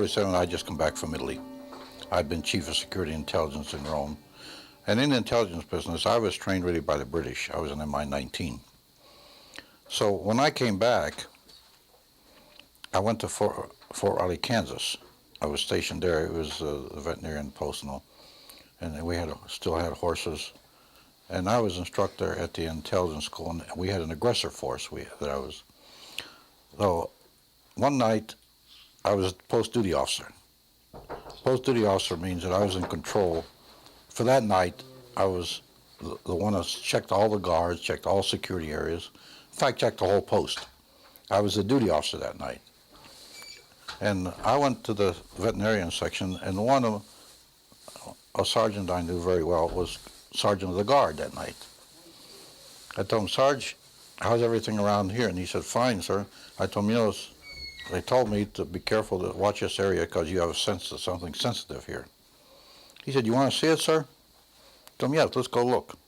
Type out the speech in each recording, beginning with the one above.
1947, I just come back from Italy. I'd been Chief of Security Intelligence in Rome. And in the intelligence business, I was trained really by the British. I was an MI-19. So when I came back, I went to Fort Riley, Kansas. I was stationed there. It was a veterinarian post and all. And we still had horses. And I was instructor at the intelligence school, and we had an aggressor force that I was. So one night, I was a post-duty officer. Post-duty officer means that I was in control. For that night, I was the one that checked all the guards, checked all security areas. In fact, checked the whole post. I was the duty officer that night. And I went to the veterinarian section, and a sergeant I knew very well was sergeant of the guard that night. I told him, Sarge, how's everything around here? And he said, fine, sir. I told him, they told me to be careful to watch this area because you have a sense of something sensitive here. He said, you want to see it, sir? I told him, yes, let's go look.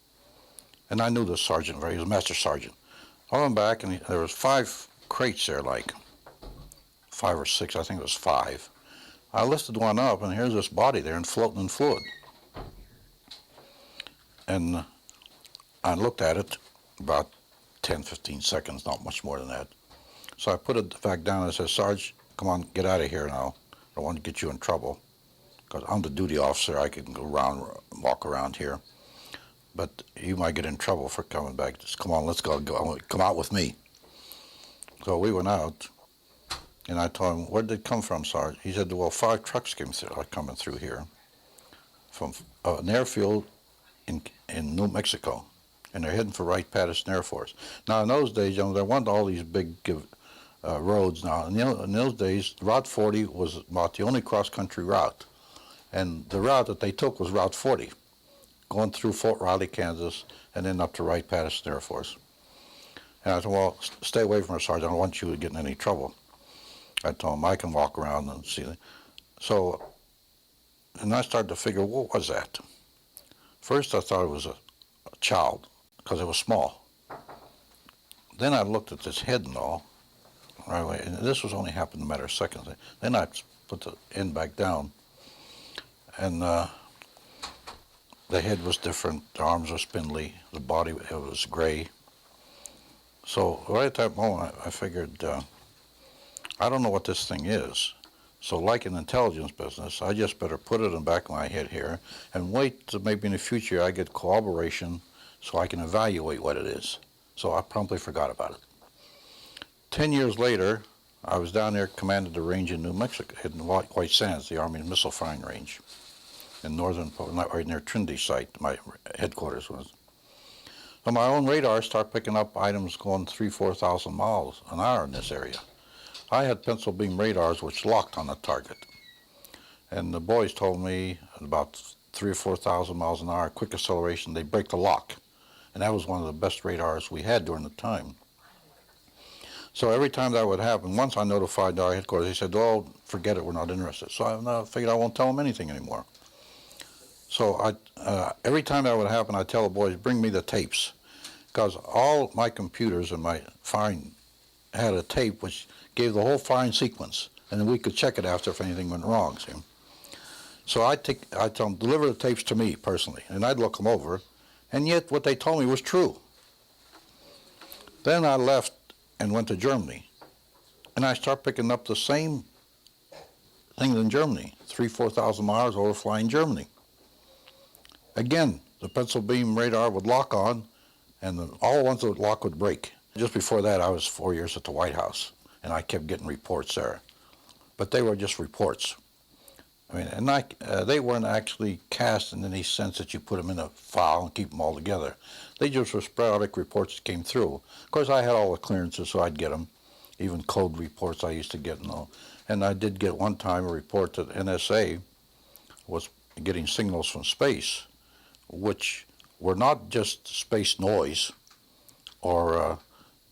And I knew this sergeant, he was a master sergeant. I went back, and there was 5 crates there, like 5 or 6, I think it was 5. I lifted one up, and here's this body there and floating in fluid. And I looked at it about 10, 15 seconds, not much more than that. So I put it back down and I said, Sarge, come on, get out of here now. I don't want to get you in trouble. Because I'm the duty officer, I can go around, walk around here. But you might get in trouble for coming back. Just come on, let's go. Come out with me. So we went out, and I told him, where did it come from, Sarge? He said, well, 5 trucks are coming through here from an airfield in New Mexico, and they're heading for Wright-Patterson Air Force. Now, in those days, there weren't all these big roads now. In those days, Route 40 was about the only cross-country route, and the route that they took was Route 40, going through Fort Riley, Kansas, and then up to Wright-Patterson Air Force. And I said, well, stay away from her, Sergeant. I don't want you to get in any trouble. I told him I can walk around and see it. So, and I started to figure, what was that? First, I thought it was a child, because it was small. Then I looked at this head and all, right away, and this was only happened in a matter of seconds. Then I put the end back down, and the head was different, the arms were spindly, the body, it was gray. So right at that moment, I figured, I don't know what this thing is. So like in the intelligence business, I just better put it in the back of my head here and wait till maybe in the future I get corroboration so I can evaluate what it is. So I promptly forgot about it. 10 years later, I was down there, commanded the range in New Mexico, in White Sands, the Army missile firing range, in northern, right near Trinity site, my headquarters was. So my own radar started picking up items going 3,000 to 4,000 miles an hour in this area. I had pencil beam radars which locked on the target. And the boys told me about 3,000 or 4,000 miles an hour, quick acceleration, they break the lock. And that was one of the best radars we had during the time. So every time that would happen, once I notified our headquarters, they said, oh, forget it, we're not interested. So I figured I won't tell them anything anymore. So every time that would happen, I'd tell the boys, bring me the tapes. Because all my computers and my firing had a tape which gave the whole firing sequence, and then we could check it after if anything went wrong, see? So I'd tell them, deliver the tapes to me personally, and I'd look them over, and yet what they told me was true. Then I left and went to Germany, and I started picking up the same things in Germany, 3,000 to 4,000 miles over flying Germany. Again, the pencil beam radar would lock on, and all the ones that would lock would break. Just before that, I was 4 years at the White House, and I kept getting reports there. But they were just reports. I mean, and they weren't actually cast in any sense that you put them in a file and keep them all together. They just were sporadic reports that came through. Of course, I had all the clearances, so I'd get them, even code reports I used to get and all. And I did get one time a report that NSA was getting signals from space, which were not just space noise or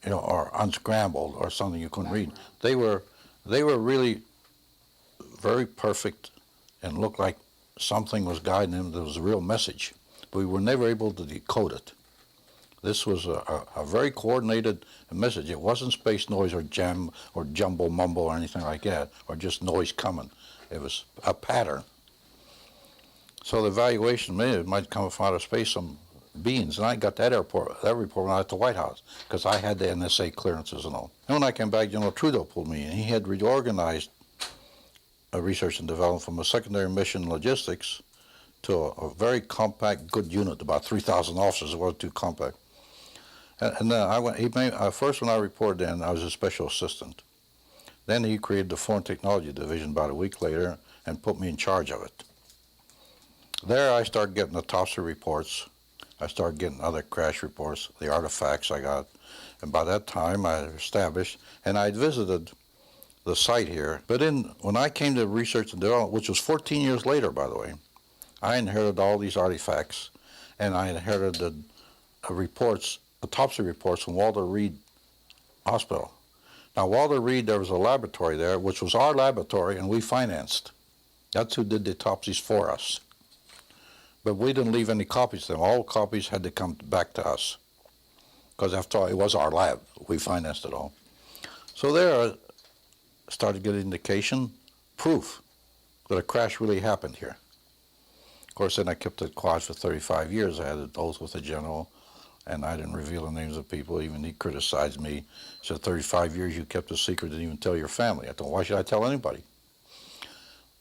or unscrambled or something you couldn't read. They were really very perfect and looked like something was guiding them. There was a real message, but we were never able to decode it. This was a very coordinated message. It wasn't space noise or jam or jumble mumble or anything like that, or just noise coming. It was a pattern. So the evaluation made it might come from outer space, some beings, and I got that report when I was at the White House, because I had the NSA clearances and all. And when I came back, General Trudeau pulled me in. He had reorganized research and development from a secondary mission logistics to a very compact, good unit, about 3,000 officers. It wasn't too compact. And then I went. He made first when I reported in, I was a special assistant. Then he created the Foreign Technology Division about a week later and put me in charge of it. There I started getting the topsy reports. I started getting other crash reports, the artifacts I got. And by that time I established, and I visited the site here. But when I came to research and development, which was 14 years later, by the way, I inherited all these artifacts, and I inherited the reports, the topsy reports from Walter Reed Hospital. Now, Walter Reed, there was a laboratory there, which was our laboratory, and we financed. That's who did the topsies for us. But we didn't leave any copies to them. All copies had to come back to us, because after all, it was our lab. We financed it all. So there I started getting indication, proof that a crash really happened here. Of course, then I kept it quiet for 35 years. I had an oath with the general, and I didn't reveal the names of people. Even he criticized me. He said, 35 years you kept a secret, didn't even tell your family. I thought, why should I tell anybody?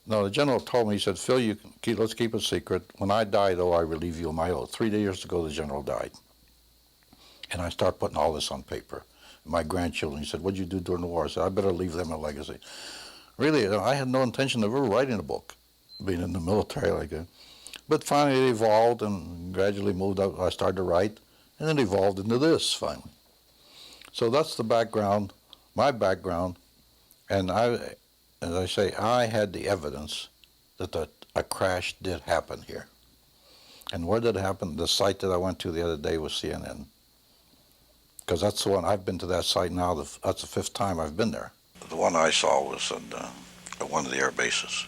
No, the general told me, he said, Phil, let's keep it secret. When I die, though, I relieve you of my oath. 3 years ago, the general died. And I started putting all this on paper. My grandchildren, he said, what'd you do during the war? I said, I better leave them a legacy. Really, I had no intention of ever writing a book, being in the military like that. But finally it evolved and gradually moved up. I started to write, and then evolved into this finally. So that's the background, my background, and as I say, I had the evidence that a crash did happen here. And where did it happen? The site that I went to the other day was CNN. Because that's the one, I've been to that site now, that's the 5th time I've been there. The one I saw was at one of the air bases.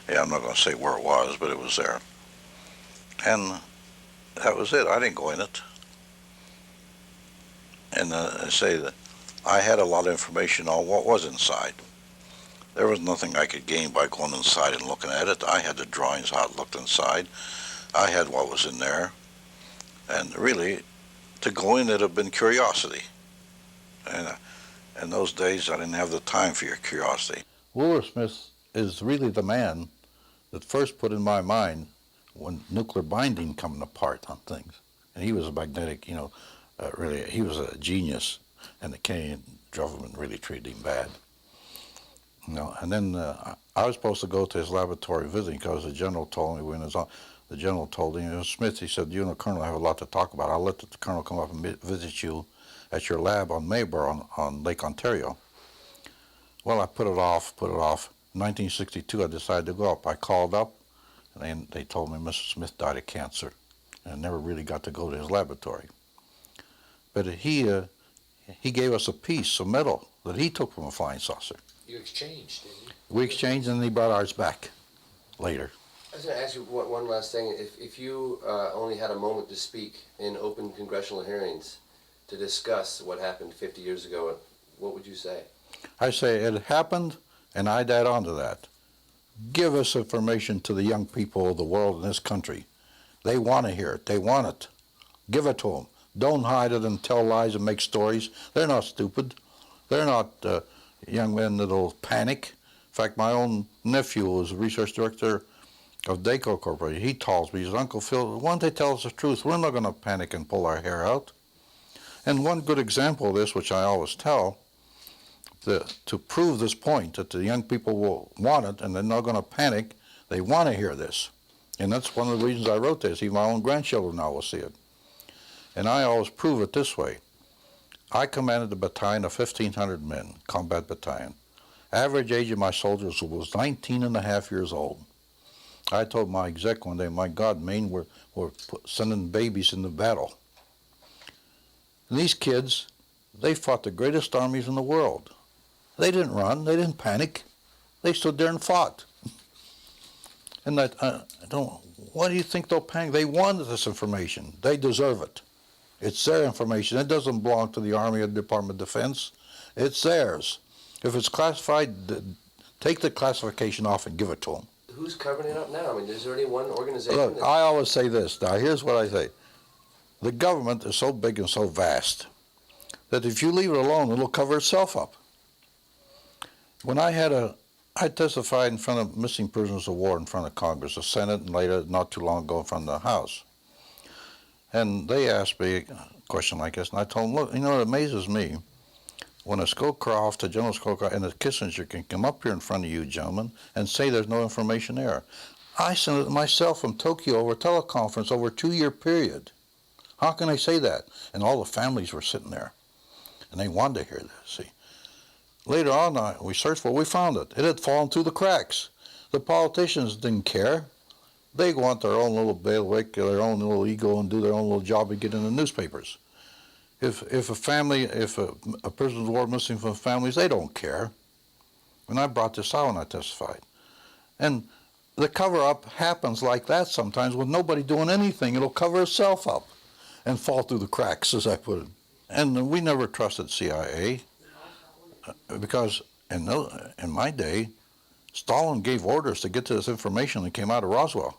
Yeah, I'm not going to say where it was, but it was there. And that was it. I didn't go in it. And I say that I had a lot of information on what was inside. There was nothing I could gain by going inside and looking at it. I had the drawings, how it looked inside. I had what was in there. And really, to go in, it'd have been curiosity. And in those days, I didn't have the time for your curiosity. Wooler Smith is really the man that first put in my mind when nuclear binding coming apart on things. And he was a magnetic, really, he was a genius, and the Canadian government really treated him bad. And then I was supposed to go to his laboratory visiting, because the general told me the general told him, Smith, he said, Colonel, I have a lot to talk about. I'll let the colonel come up and visit you at your lab on Maybury on Lake Ontario. Well, I put it off. In 1962, I decided to go up. I called up, and they told me Mr. Smith died of cancer, and I never really got to go to his laboratory. But he gave us a piece of metal that he took from a flying saucer. You exchanged, didn't you? We exchanged, and he brought ours back later. I was going to ask you one last thing. If you only had a moment to speak in open congressional hearings to discuss what happened 50 years ago, what would you say? I say it happened, and I'd add on to that. Give us information to the young people of the world in this country. They want to hear it. They want it. Give it to them. Don't hide it and tell lies and make stories. They're not stupid. They're not young men that'll panic. In fact, my own nephew was research director of Daco Corporation. He tells me, he says, Uncle Phil, once they tell us the truth, we're not going to panic and pull our hair out. And one good example of this, which I always tell, to prove this point, that the young people will want it and they're not going to panic, they want to hear this. And that's one of the reasons I wrote this. Even my own grandchildren now will see it. And I always prove it this way. I commanded a battalion of 1,500 men, combat battalion. Average age of my soldiers was 19 and a half years old. I told my exec one day, my God, Maine, we're sending babies into battle. And these kids, they fought the greatest armies in the world. They didn't run. They didn't panic. They stood there and fought. And why do you think they'll panic? They wanted this information. They deserve it. It's their information. It doesn't belong to the Army or the Department of Defense. It's theirs. If it's classified, take the classification off and give it to them. Who's covering it up now? I mean, is there any one organization? Look, I always say this. Now, here's what I say. The government is so big and so vast that if you leave it alone, it'll cover itself up. When I testified in front of missing prisoners of war in front of Congress, the Senate, and later, not too long ago, in front of the House. And they asked me a question like this, and I told them, look, you know, it amazes me when a Scowcroft, a General Scowcroft, and a Kissinger can come up here in front of you, gentlemen, and say there's no information there. I sent it myself from Tokyo over teleconference over a 2-year period. How can I say that? And all the families were sitting there, and they wanted to hear this, see. Later on, we searched for it, we found it. It had fallen through the cracks. The politicians didn't care. They want their own little bailiwick, their own little ego, and do their own little job and get in the newspapers. If a prisoner of war missing from families, they don't care. And I brought this out when I testified. And the cover-up happens like that sometimes with nobody doing anything. It'll cover itself up and fall through the cracks, as I put it. And we never trusted CIA because in my day, Stalin gave orders to get to this information that came out of Roswell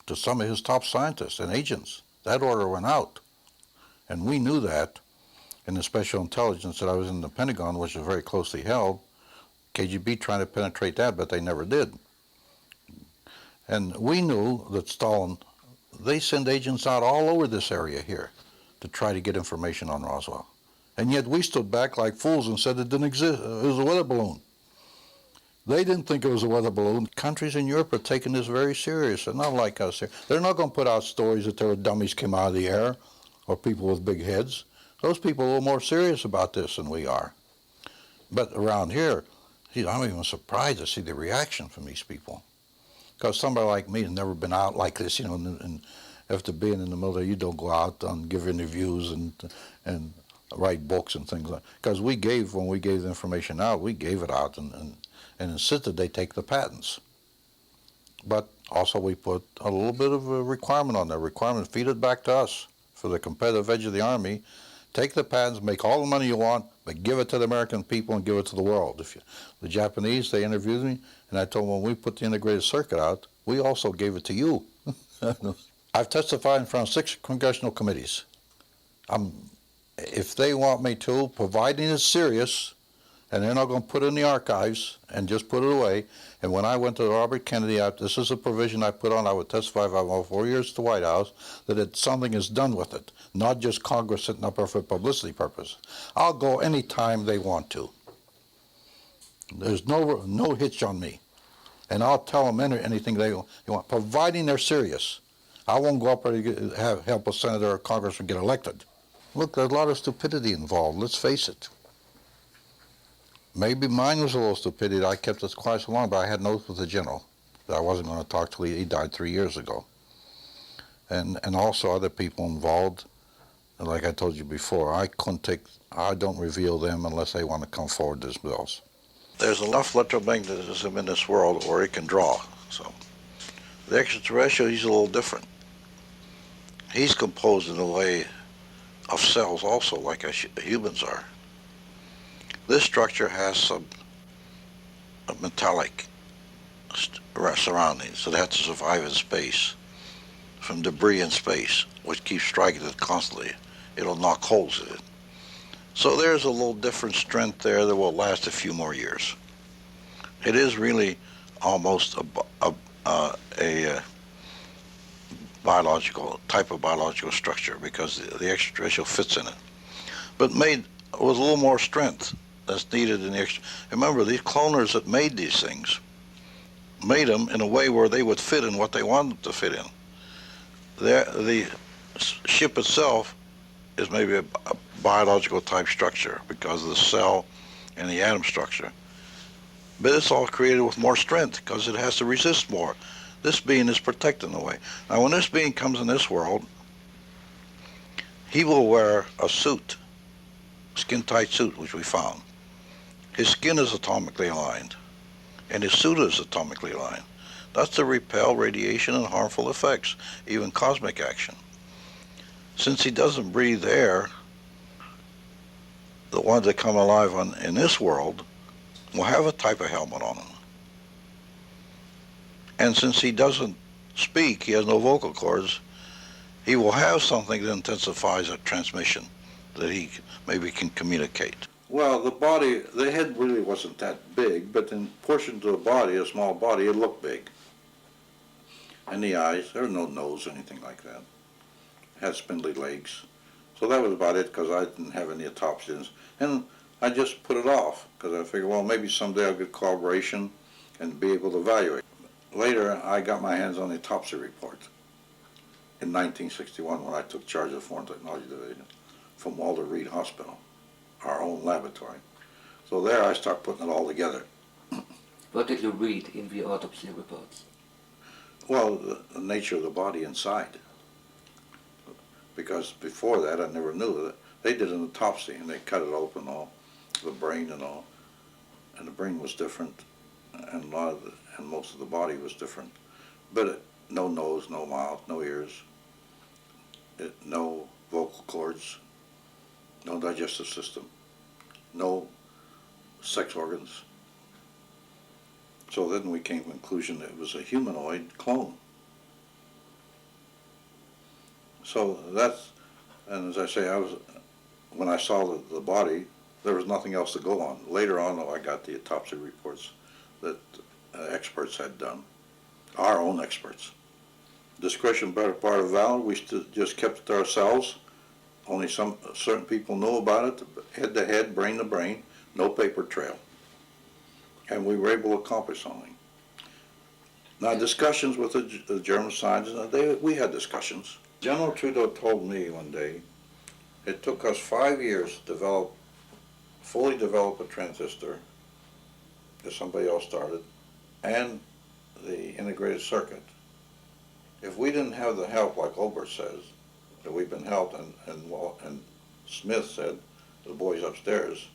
to some of his top scientists and agents. That order went out. And we knew that in the special intelligence that I was in the Pentagon, which was very closely held. KGB trying to penetrate that, but they never did. And we knew that Stalin, they send agents out all over this area here to try to get information on Roswell. And yet we stood back like fools and said it didn't exist. It was a weather balloon. They didn't think it was a weather balloon. Countries in Europe are taking this very serious. They're not like us here. They're not going to put out stories that there were dummies came out of the air or people with big heads. Those people are a little more serious about this than we are. But around here, I'm even surprised to see the reaction from these people. Because somebody like me has never been out like this, and after being in the military, you don't go out and give interviews and write books and things like that. Because when we gave the information out, we gave it out and insisted they take the patents. But also we put a little bit of a requirement on that. Feed it back to us for the competitive edge of the Army. Take the patents, make all the money you want, but give it to the American people and give it to the world. The Japanese, they interviewed me, and I told them when we put the integrated circuit out, we also gave it to you. I've testified in front of 6 congressional committees. If they want me to, providing it's serious, and they're not going to put it in the archives and just put it away. And when I went to Robert Kennedy, this is a provision I put on, I would testify if I went 4 years to the White House, that something is done with it, not just Congress sitting up there for publicity purpose. I'll go any time they want to. There's no hitch on me. And I'll tell them anything they want, providing they're serious. I won't go up there to help a senator or congressman get elected. Look, there's a lot of stupidity involved, let's face it. Maybe mine was a little stupidity. I kept it quiet so long, but I had an oath with the general that I wasn't going to talk till he died 3 years ago. And also other people involved. And like I told you before, I don't reveal them unless they want to come forward as bills. There's enough electromagnetism in this world where it can draw. So the extraterrestrial, he's a little different. He's composed in a way of cells also, like humans are. This structure has some metallic surroundings that has to survive in space from debris in space, which keeps striking it constantly. It'll knock holes in it. So there's a little different strength there that will last a few more years. It is really almost a biological structure because the extraterrestrial fits in it, but made with a little more strength that's needed in the extra. Remember, these cloners that made these things made them in a way where they would fit in what they wanted them to fit in. The ship itself is maybe a biological type structure because of the cell and the atom structure, but it's all created with more strength because it has to resist more. This being is protected in a way. Now, when this being comes in this world, he will wear a suit, skin-tight suit, which we found. His skin is atomically aligned, and his suit is atomically aligned. That's to repel radiation and harmful effects, even cosmic action. Since he doesn't breathe air, the ones that come alive in this world will have a type of helmet on them. And since he doesn't speak, he has no vocal cords, he will have something that intensifies a transmission that he maybe can communicate. Well, the head really wasn't that big, but in portions of the body, a small body, it looked big. And the eyes, there was no nose or anything like that. It had spindly legs. So that was about it, because I didn't have any autopsies. And I just put it off, because I figured, well, maybe someday I'll get corroboration and be able to evaluate. Later, I got my hands on the autopsy report in 1961 when I took charge of the Foreign Technology Division from Walter Reed Hospital, our own laboratory. So there I start putting it all together. What did you read in the autopsy reports? Well, the nature of the body inside. Because before that I never knew that. They did an autopsy and they cut it open, all the brain and all. And the brain was different, and most of the body was different. But no nose, no mouth, no ears, no vocal cords, no digestive system, no sex organs. So then we came to the conclusion that it was a humanoid clone. So that's, and as I say, when I saw the body, there was nothing else to go on. Later on, though, I got the autopsy reports that experts had done, our own experts. Discretion better part of valor, we just kept it to ourselves. Only certain people knew about it, head to head, brain to brain, no paper trail. And we were able to accomplish something. Now, discussions with the German scientists, we had discussions. General Trudeau told me one day, it took us 5 years to fully develop a transistor that somebody else started, and the integrated circuit. If we didn't have the help, like Obert says, that we've been helped, and Smith said, the boys upstairs,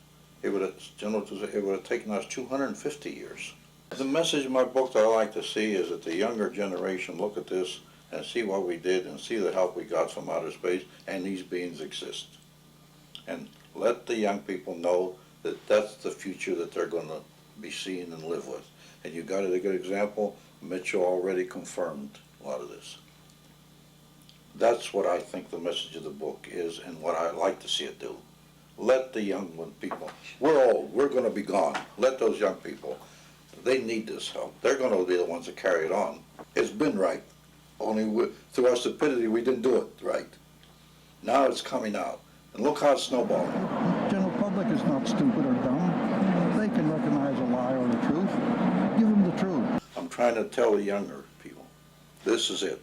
General Trudeau said, it would have taken us 250 years. The message in my book that I like to see is that the younger generation look at this and see what we did and see the help we got from outer space, and these beings exist. And let the young people know that that's the future that they're going to be seeing and live with. And you got a good example. Mitchell already confirmed a lot of this. That's what I think the message of the book is, and what I like to see it do. Let the young people, we're old, we're going to be gone. Let those young people, they need this help. They're going to be the ones that carry it on. It's been right. Only through our stupidity, we didn't do it right. Now it's coming out. And look how it's snowballing. The general public is not stupid or dumb. They can recognize a lie or the truth. Give them the truth. I'm trying to tell the younger people, this is it.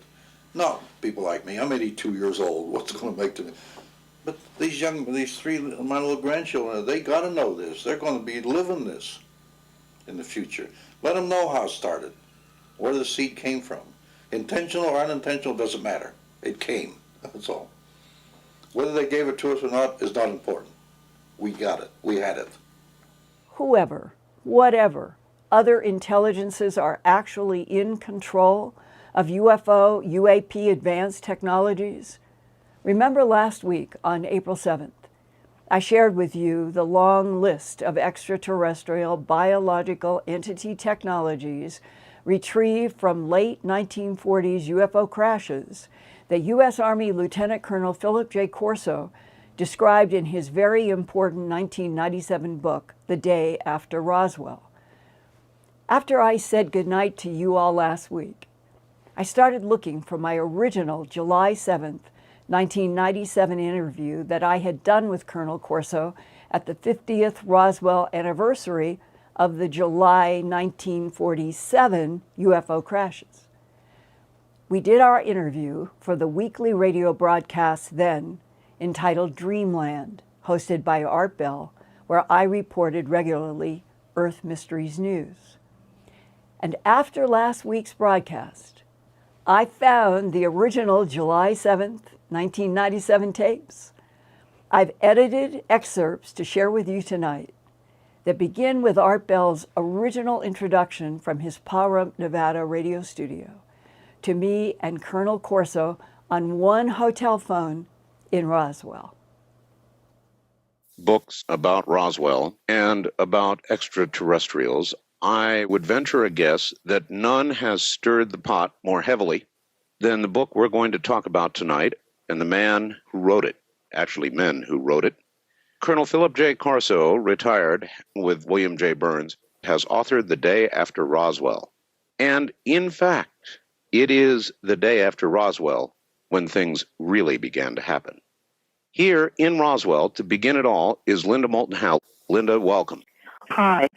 Not people like me. I'm 82 years old. What's it going to make to me? But these three, my little grandchildren, they got to know this. They're going to be living this in the future. Let them know how it started, where the seed came from. Intentional or unintentional doesn't matter. It came. That's all. Whether they gave it to us or not is not important. We got it. We had it. Whoever, whatever, other intelligences are actually in control of UFO, UAP advanced technologies. Remember last week on April 7th, I shared with you the long list of extraterrestrial biological entity technologies retrieved from late 1940s UFO crashes that U.S. Army Lieutenant Colonel Phillip J. Corso described in his very important 1997 book, The Day After Roswell. After I said goodnight to you all last week, I started looking for my original July 7th, 1997 interview that I had done with Colonel Corso at the 50th Roswell anniversary of the July 1947 UFO crashes. We did our interview for the weekly radio broadcast then, entitled Dreamland, hosted by Art Bell, where I reported regularly Earth Mysteries News. And after last week's broadcast, I found the original July 7th, 1997 tapes. I've edited excerpts to share with you tonight that begin with Art Bell's original introduction from his Pahrump, Nevada radio studio to me and Colonel Corso on one hotel phone in Roswell. Books about Roswell and about extraterrestrials, I would venture a guess that none has stirred the pot more heavily than the book we're going to talk about tonight and the man who wrote it, actually men who wrote it. Colonel Philip J. Corso, retired with William J. Burns, has authored The Day After Roswell. And in fact, it is the day after Roswell when things really began to happen. Here in Roswell, to begin it all, is Linda Moulton Howe. Linda, welcome. Hi.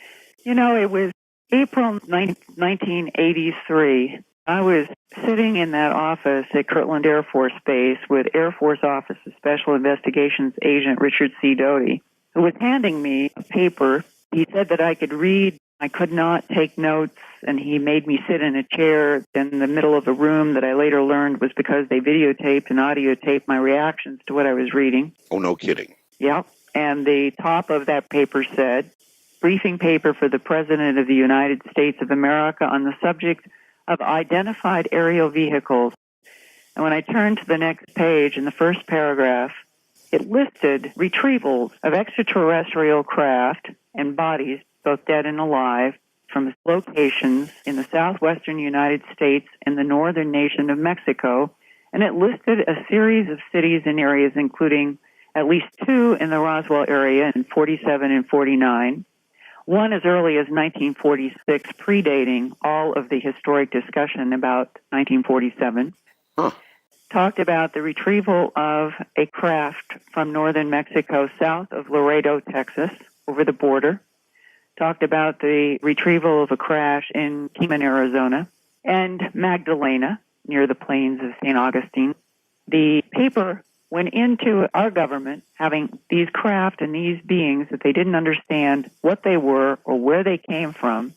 You know, it was April 1983. I was sitting in that office at Kirtland Air Force Base with Air Force Office of Special Investigations Agent Richard C. Doty, who was handing me a paper. He said that I could read. I could not take notes, and he made me sit in a chair in the middle of a room that I later learned was because they videotaped and audiotaped my reactions to what I was reading. Oh, no kidding. Yeah. And the top of that paper said, briefing paper for the President of the United States of America on the subject of identified aerial vehicles. And when I turned to the next page, in the first paragraph, it listed retrievals of extraterrestrial craft and bodies, both dead and alive, from locations in the southwestern United States and the northern nation of Mexico. And it listed a series of cities and areas, including at least 2 in the Roswell area in 47 and 49. One as early as 1946, predating all of the historic discussion about 1947. Talked about the retrieval of a craft from northern Mexico south of Laredo, Texas, over the border. Talked about the retrieval of a crash in Kingman, Arizona, and Magdalena, near the plains of St. Augustine. The paper went into our government having these craft and these beings that they didn't understand what they were or where they came from,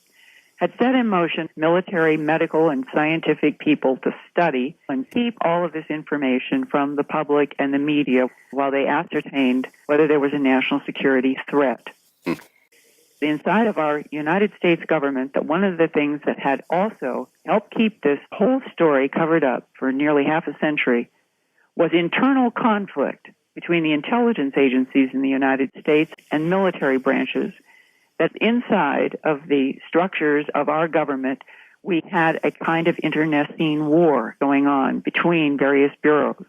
had set in motion military, medical, and scientific people to study and keep all of this information from the public and the media while they ascertained whether there was a national security threat. Inside of our United States government, that one of the things that had also helped keep this whole story covered up for nearly half a century was internal conflict between the intelligence agencies in the United States and military branches, that inside of the structures of our government, we had a kind of internecine war going on between various bureaus.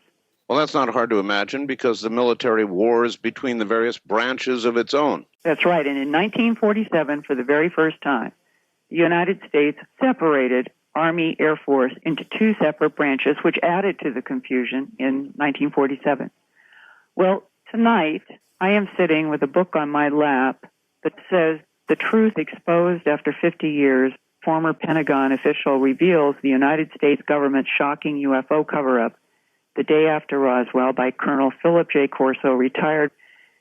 Well, that's not hard to imagine because the military wars between the various branches of its own. That's right. And in 1947, for the very first time, the United States separated Army, Air Force into 2 separate branches, which added to the confusion in 1947. Well, tonight, I am sitting with a book on my lap that says, "The Truth Exposed After 50 Years, Former Pentagon Official Reveals the United States Government's Shocking UFO Cover-Up, The Day After Roswell," by Colonel Philip J. Corso, retired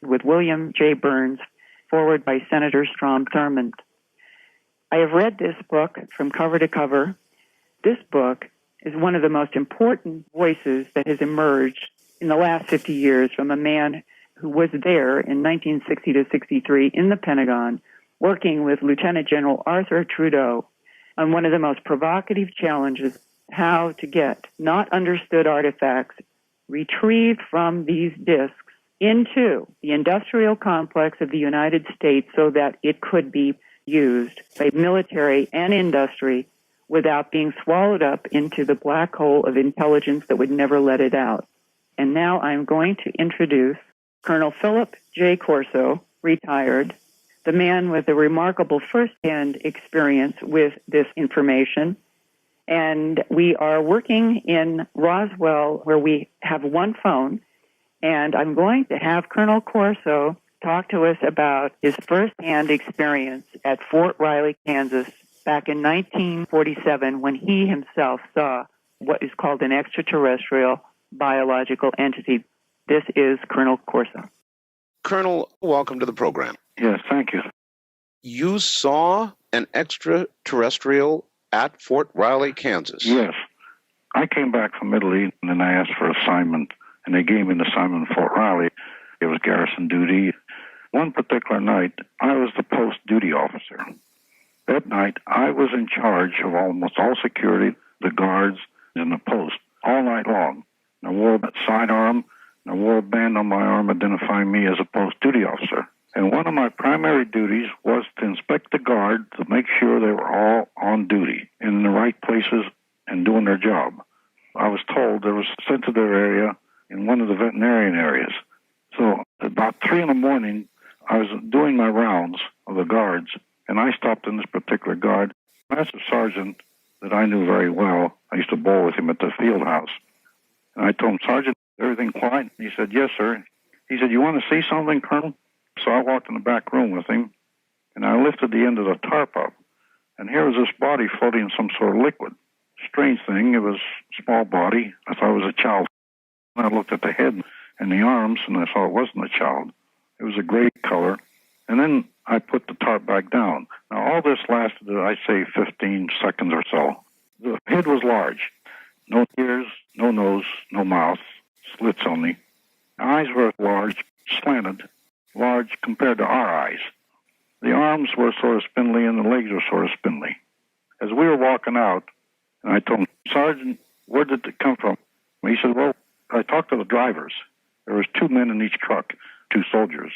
with William J. Burns, forward by Senator Strom Thurmond. I have read this book from cover to cover. This book is one of the most important voices that has emerged in the last 50 years from a man who was there in 1960 to 63 in the Pentagon, working with Lieutenant General Arthur Trudeau on one of the most provocative challenges, how to get not understood artifacts retrieved from these disks into the industrial complex of the United States so that it could be used by military and industry without being swallowed up into the black hole of intelligence that would never let it out. And now I'm going to introduce Colonel Philip J. Corso, retired, the man with a remarkable first-hand experience with this information. And we are working in Roswell where we have one phone. And I'm going to have Colonel Corso talk to us about his first-hand experience at Fort Riley, Kansas, back in 1947 when he himself saw what is called an extraterrestrial biological entity. This is Colonel Corso. Colonel, welcome to the program. Yes, thank you. You saw an extraterrestrial at Fort Riley, Kansas? Yes. I came back from Italy, and then I asked for assignment, and they gave me an assignment in Fort Riley. It was garrison duty. One particular night, I was the post duty officer. That night, I was in charge of almost all security, the guards, and the post, all night long. I wore a sidearm, and I wore sign on my arm identifying me as a post duty officer. And one of my primary duties was to inspect the guard to make sure they were all on duty in the right places and doing their job. I was told there was a sent to their area in one of the veterinarian areas. So about 3 in the morning, I was doing my rounds of the guards, and I stopped in this particular guard. Master Sergeant that I knew very well, I used to bowl with him at the field house. And I told him, Sergeant, everything quiet? He said, yes, sir. He said, you want to see something, Colonel? So I walked in the back room with him, and I lifted the end of the tarp up. And here was this body floating in some sort of liquid. Strange thing, it was a small body. I thought it was a child. And I looked at the head and the arms, and I saw it wasn't a child. It was a gray color. And then I put the tarp back down. Now, all this lasted, I'd say, 15 seconds or so. The head was large. No ears, no nose, no mouth, slits only. The eyes were large, slanted, large compared to our eyes. The arms were sort of spindly, and the legs were sort of spindly. As we were walking out, and I told him, Sergeant, where did it come from? He said, well, I talked to the drivers. There was 2 men in each truck, 2 soldiers,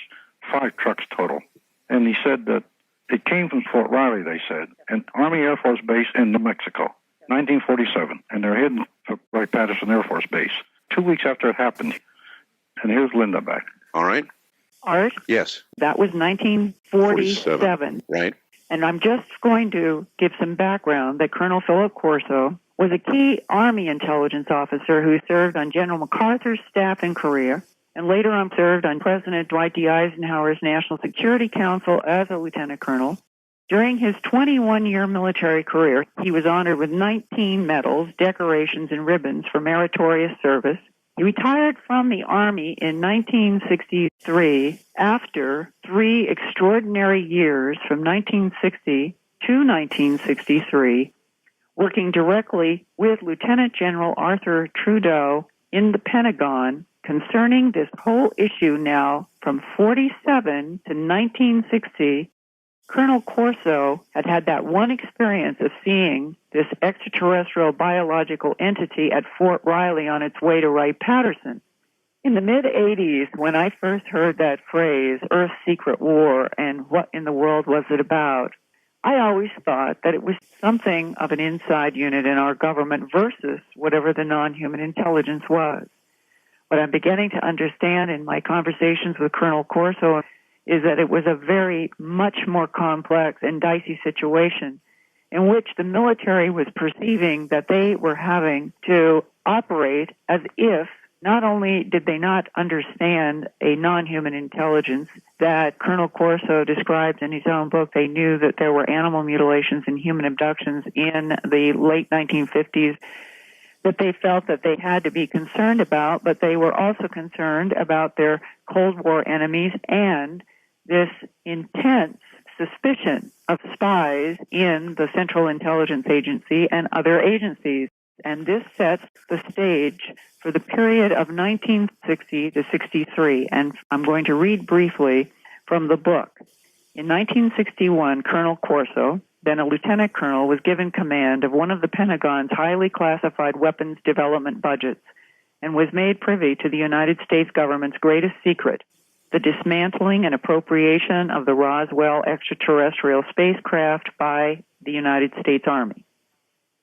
5 trucks total. And he said that it came from Fort Riley, they said, an Army Air Force base in New Mexico, 1947. And they're heading for Wright-Patterson Air Force Base. 2 weeks after it happened. And here's Linda back. All right. Art, Yes. that was 1947. Right. And I'm just going to give some background that Colonel Phillip Corso was a key Army intelligence officer who served on General MacArthur's staff in Korea and later on served on President Dwight D. Eisenhower's National Security Council as a lieutenant colonel. During his 21-year military career, he was honored with 19 medals, decorations, and ribbons for meritorious service. He retired from the Army in 1963 after 3 extraordinary years from 1960 to 1963, working directly with Lieutenant General Arthur Trudeau in the Pentagon concerning this whole issue now from 47 to 1960. Colonel Corso had had that one experience of seeing this extraterrestrial biological entity at Fort Riley on its way to Wright-Patterson. In the mid-'80s, when I first heard that phrase, Earth's Secret War, and what in the world was it about, I always thought that it was something of an inside unit in our government versus whatever the non-human intelligence was. What I'm beginning to understand in my conversations with Colonel Corso is that it was a very much more complex and dicey situation in which the military was perceiving that they were having to operate as if not only did they not understand a non-human intelligence that Colonel Corso describes in his own book, they knew that there were animal mutilations and human abductions in the late 1950s that they felt that they had to be concerned about, but they were also concerned about their Cold War enemies and this intense suspicion of spies in the Central Intelligence Agency and other agencies. And this sets the stage for the period of 1960 to 63. And I'm going to read briefly from the book. In 1961, Colonel Corso, then a lieutenant colonel, was given command of one of the Pentagon's highly classified weapons development budgets and was made privy to the United States government's greatest secret, the dismantling and appropriation of the Roswell extraterrestrial spacecraft by the United States Army.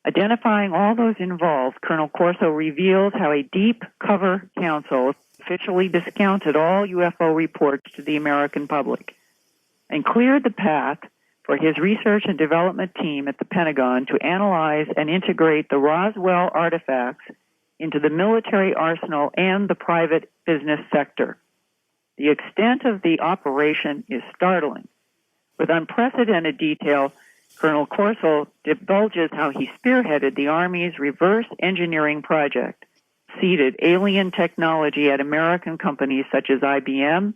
Identifying all those involved, Colonel Corso reveals how a deep cover council officially discounted all UFO reports to the American public and cleared the path for his research and development team at the Pentagon to analyze and integrate the Roswell artifacts into the military arsenal and the private business sector. The extent of the operation is startling. With unprecedented detail, Colonel Corso divulges how he spearheaded the Army's reverse engineering project, seeded alien technology at American companies such as IBM,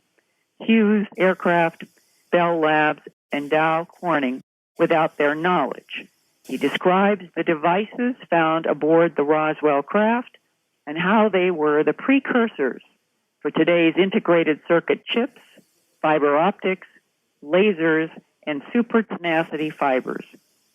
Hughes Aircraft, Bell Labs, and Dow Corning without their knowledge. He describes the devices found aboard the Roswell craft and how they were the precursors for today's integrated circuit chips, fiber optics, lasers, and super tenacity fibers.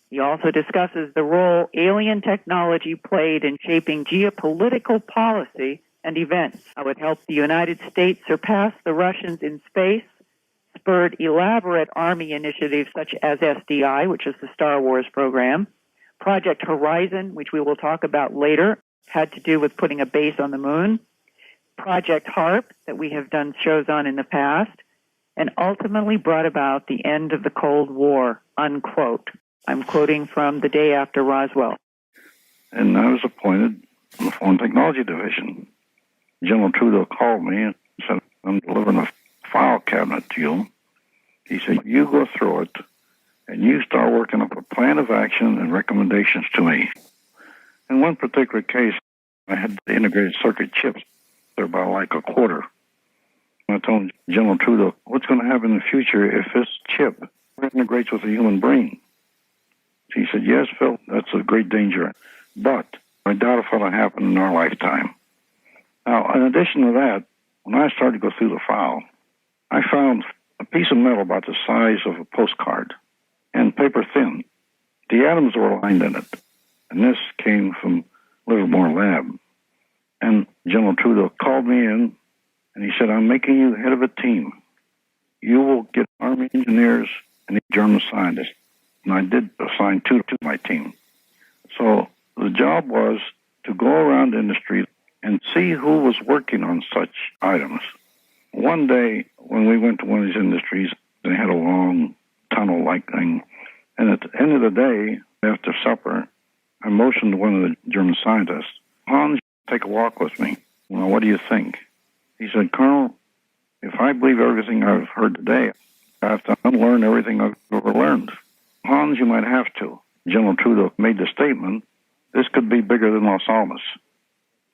He also discusses the role alien technology played in shaping geopolitical policy and events. How it helped the United States surpass the Russians in space, spurred elaborate Army initiatives such as SDI, which is the Star Wars program. Project Horizon, which we will talk about later, had to do with putting a base on the moon. Project HARP, that we have done shows on in the past, and ultimately brought about the end of the Cold War, unquote. I'm quoting from the day after Roswell. And I was appointed in the Foreign Technology Division. General Trudeau called me and said, I'm delivering a file cabinet to you. He said, you go through it, and you start working up a plan of action and recommendations to me. In one particular case, I had the integrated circuit chips. They're about like a quarter. I told General Trudeau, what's going to happen in the future if this chip integrates with the human brain? He said, yes, Phil, that's a great danger, but I doubt if it'll happen in our lifetime. Now, in addition to that, when I started to go through the file, I found a piece of metal about the size of a postcard and paper thin. The atoms were aligned in it, and this came from Livermore Lab. And General Trudeau called me in, and he said, I'm making you head of a team. You will get Army engineers and German scientists. And I did assign two to my team. So the job was to go around industry and see who was working on such items. One day, when we went to one of these industries, they had a long tunnel-like thing. And at the end of the day, after supper, I motioned to one of the German scientists, Hans, take a walk with me. Well, what do you think? He said, Colonel, if I believe everything I've heard today, I have to unlearn everything I've ever learned. Hans, you might have to. General Trudeau made the statement, this could be bigger than Los Alamos,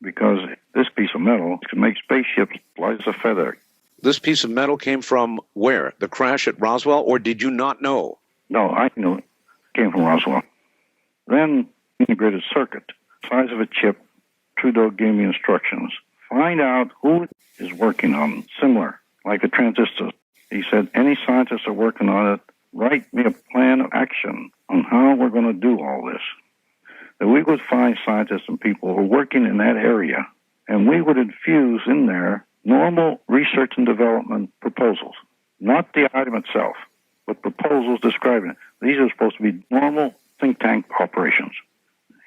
because this piece of metal can make spaceships light as a feather. This piece of metal came from where? The crash at Roswell, or did you not know? No, I knew it came from Roswell. Then, integrated circuit, size of a chip, Trudeau gave me instructions. Find out who is working on similar, like a transistor. He said, any scientists are working on it, write me a plan of action on how we're going to do all this. That we would find scientists and people who are working in that area, and we would infuse in there normal research and development proposals. Not the item itself, but proposals describing it. These are supposed to be normal think tank operations.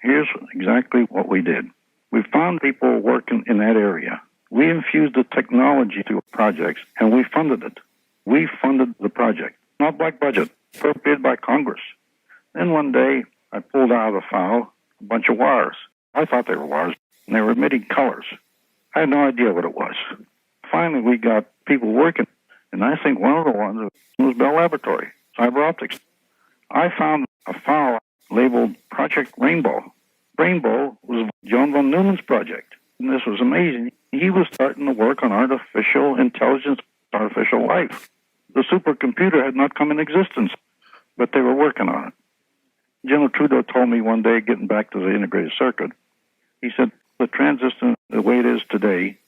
Here's exactly what we did. We found people working in that area. We infused the technology to projects, and we funded it. We funded the project. Not black budget, appropriated by Congress. Then one day, I pulled out of the file a bunch of wires. I thought they were wires, and they were emitting colors. I had no idea what it was. Finally, we got people working, and I think one of the ones was Bell Laboratory, Fibre Optics. I found a file labeled Project Rainbow. Rainbow was John von Neumann's project, and this was amazing. He was starting to work on artificial intelligence, artificial life. The supercomputer had not come in existence, but they were working on it. General Trudeau told me one day, getting back to the integrated circuit, he said, the transistor, the way it is today,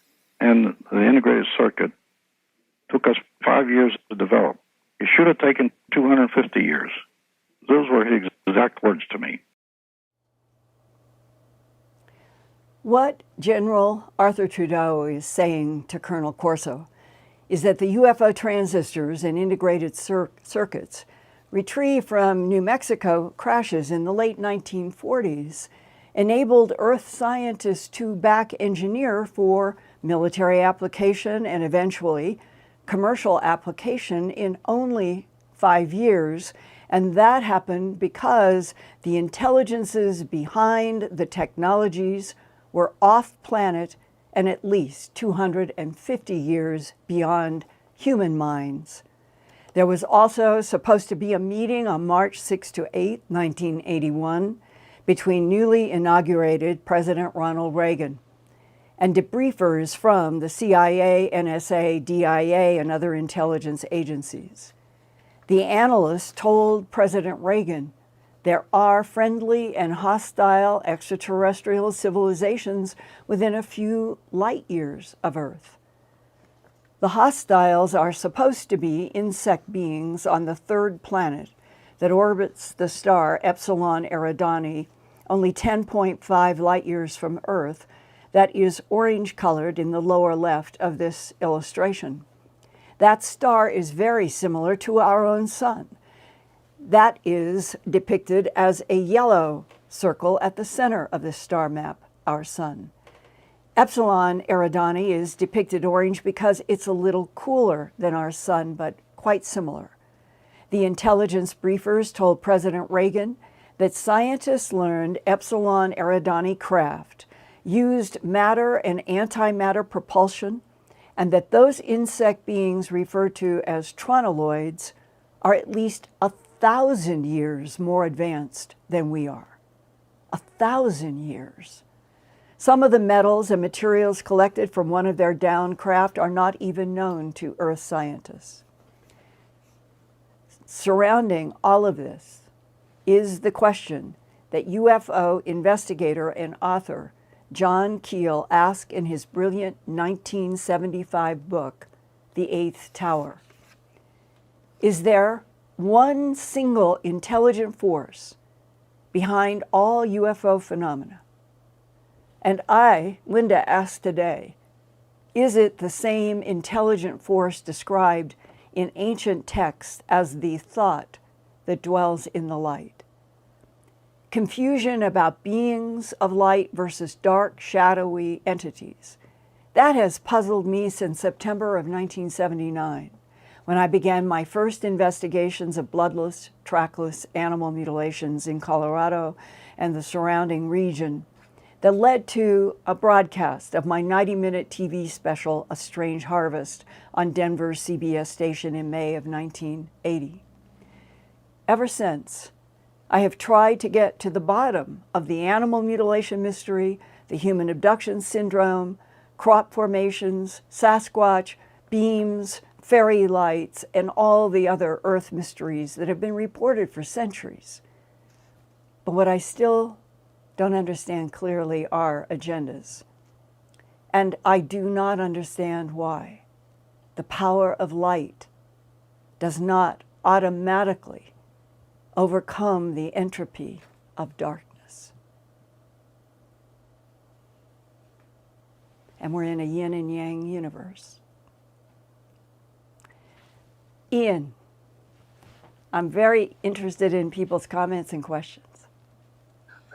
and the integrated circuit took us 5 years to develop. It should have taken 250 years. Those were his exact words to me. What General Arthur Trudeau is saying to Colonel Corso is that the UFO transistors and integrated circuits retrieved from New Mexico crashes in the late 1940s enabled Earth scientists to back engineer for military application and eventually commercial application in only 5 years. And that happened because the intelligences behind the technologies were off-planet and at least 250 years beyond human minds. There was also supposed to be a meeting on March 6 to 8, 1981, between newly inaugurated President Ronald Reagan and debriefers from the CIA, NSA, DIA, and other intelligence agencies. The analysts told President Reagan there are friendly and hostile extraterrestrial civilizations within a few light years of Earth. The hostiles are supposed to be insect beings on the third planet that orbits the star Epsilon Eridani, only 10.5 light years from Earth, that is orange colored in the lower left of this illustration. That star is very similar to our own sun. That is depicted as a yellow circle at the center of this star map, our sun. Epsilon Eridani is depicted orange because it's a little cooler than our sun, but quite similar. The intelligence briefers told President Reagan that scientists learned Epsilon Eridani craft used matter and antimatter propulsion, and that those insect beings referred to as tronoloids are at least 1,000 years more advanced than we are. 1,000 years. Some of the metals and materials collected from one of their downed craft are not even known to Earth scientists. Surrounding all of this is the question that UFO investigator and author John Keel asked in his brilliant 1975 book, The Eighth Tower. Is there one single intelligent force behind all UFO phenomena? And I, Linda, asked today, is it the same intelligent force described in ancient texts as the thought that dwells in the light? Confusion about beings of light versus dark, shadowy entities. That has puzzled me since September of 1979, when I began my first investigations of bloodless, trackless animal mutilations in Colorado and the surrounding region that led to a broadcast of my 90-minute TV special, A Strange Harvest, on Denver's CBS station in May of 1980. Ever since, I have tried to get to the bottom of the animal mutilation mystery, the human abduction syndrome, crop formations, Sasquatch, beams, fairy lights, and all the other Earth mysteries that have been reported for centuries. But what I still don't understand clearly are agendas. And I do not understand why the power of light does not automatically overcome the entropy of darkness. And we're in a yin and yang universe. Ian, I'm very interested in people's comments and questions.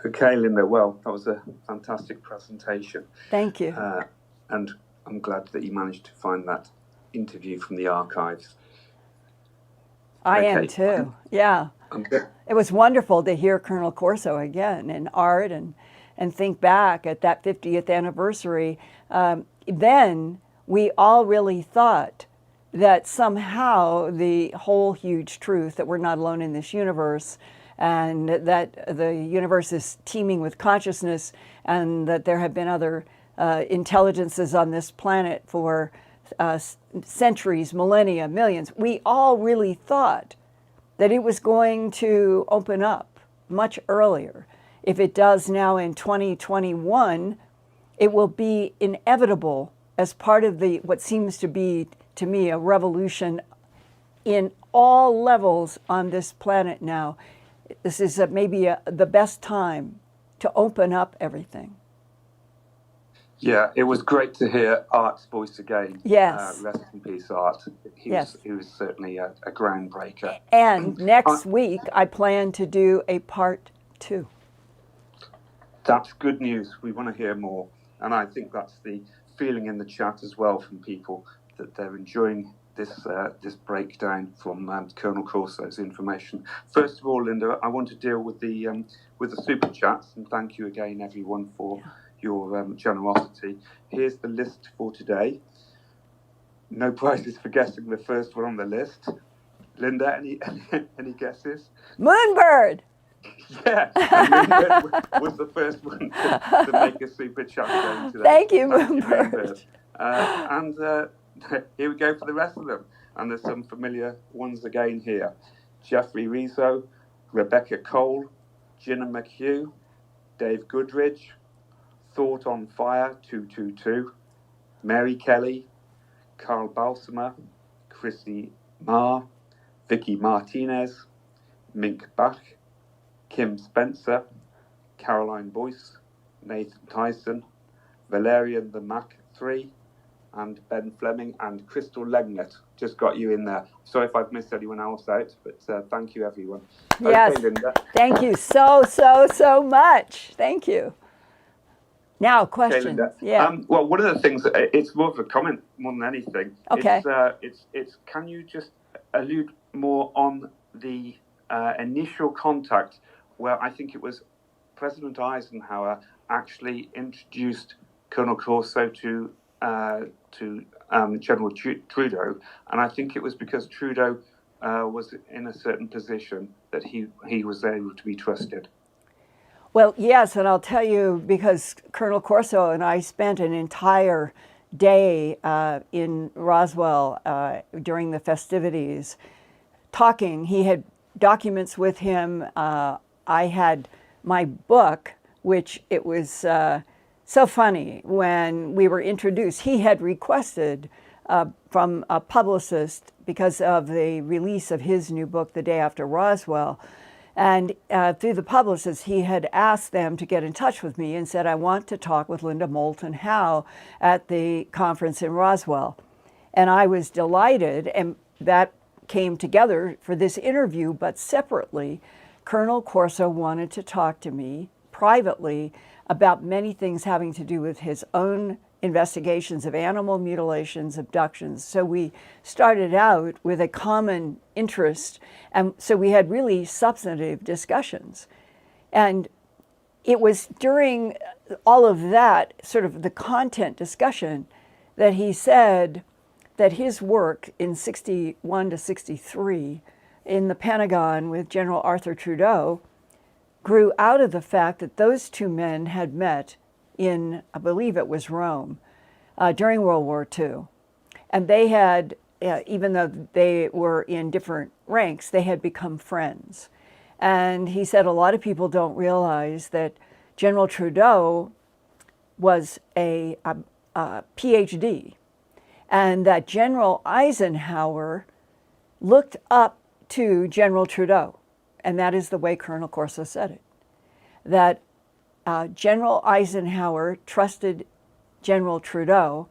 Okay, Linda, well, that was a fantastic presentation. Thank you. And I'm glad that you managed to find that interview from the archives. I am too, yeah. It was wonderful to hear Colonel Corso again and Art and think back at that 50th anniversary. Then we all really thought that somehow the whole huge truth that we're not alone in this universe and that the universe is teeming with consciousness and that there have been other intelligences on this planet for centuries, millennia, millions. We all really thought that it was going to open up much earlier. If it does now in 2021, it will be inevitable as part of the what seems to be, to me, a revolution in all levels on this planet now. This is maybe the best time to open up everything. Yeah, it was great to hear Art's voice again. Yes. Rest in peace, Art. He was certainly a groundbreaker. And next week, I plan to do a part 2. That's good news. We want to hear more. And I think that's the feeling in the chat as well from people, that they're enjoying this breakdown from Colonel Corso's information. First of all, Linda, I want to deal with the super chats, and thank you again, everyone, for your generosity. Here's the list for today. No prizes for guessing the first one on the list. Linda, any guesses? Moonbird! Yeah, Moonbird was the first one to make a super chat game today. Thank you, Moonbird. And here we go for the rest of them. And there's some familiar ones again here. Jeffrey Rizzo, Rebecca Cole, Gina McHugh, Dave Goodridge, Thought on Fire 222, Mary Kelly, Carl Balsamer, Chrissy Marr, Vicky Martinez, Mink Bach, Kim Spencer, Caroline Boyce, Nathan Tyson, Valerian the Mach 3, and Ben Fleming and Crystal Legnet. Just got you in there. Sorry if I've missed anyone else out, but thank you, everyone. Yes. Okay, Linda. Thank you so much. Thank you. Now, question. Okay, Linda. Yeah. Well, one of the things, it's more of a comment more than anything. Okay. It's can you just allude more on the initial contact where I think it was President Eisenhower actually introduced Colonel Corso to General Trudeau, and I think it was because Trudeau was in a certain position that he was able to be trusted. Well, yes, and I'll tell you, because Colonel Corso and I spent an entire day in Roswell during the festivities talking. He had documents with him. I had my book, which it was so funny when we were introduced. He had requested from a publicist, because of the release of his new book the day after Roswell, and through the publicist, he had asked them to get in touch with me and said, I want to talk with Linda Moulton Howe at the conference in Roswell. And I was delighted, and that came together for this interview, but separately, Colonel Corso wanted to talk to me privately about many things having to do with his own investigations of animal mutilations, abductions. So we started out with a common interest, and so we had really substantive discussions. And it was during all of that, sort of the content discussion, that he said that his work in 61 to 63 in the Pentagon with General Arthur Trudeau grew out of the fact that those two men had met in, I believe it was Rome, during World War II. And they had, even though they were in different ranks, they had become friends. And he said a lot of people don't realize that General Trudeau was a PhD, and that General Eisenhower looked up to General Trudeau. And that is the way Colonel Corso said it, that General Eisenhower trusted General Trudeau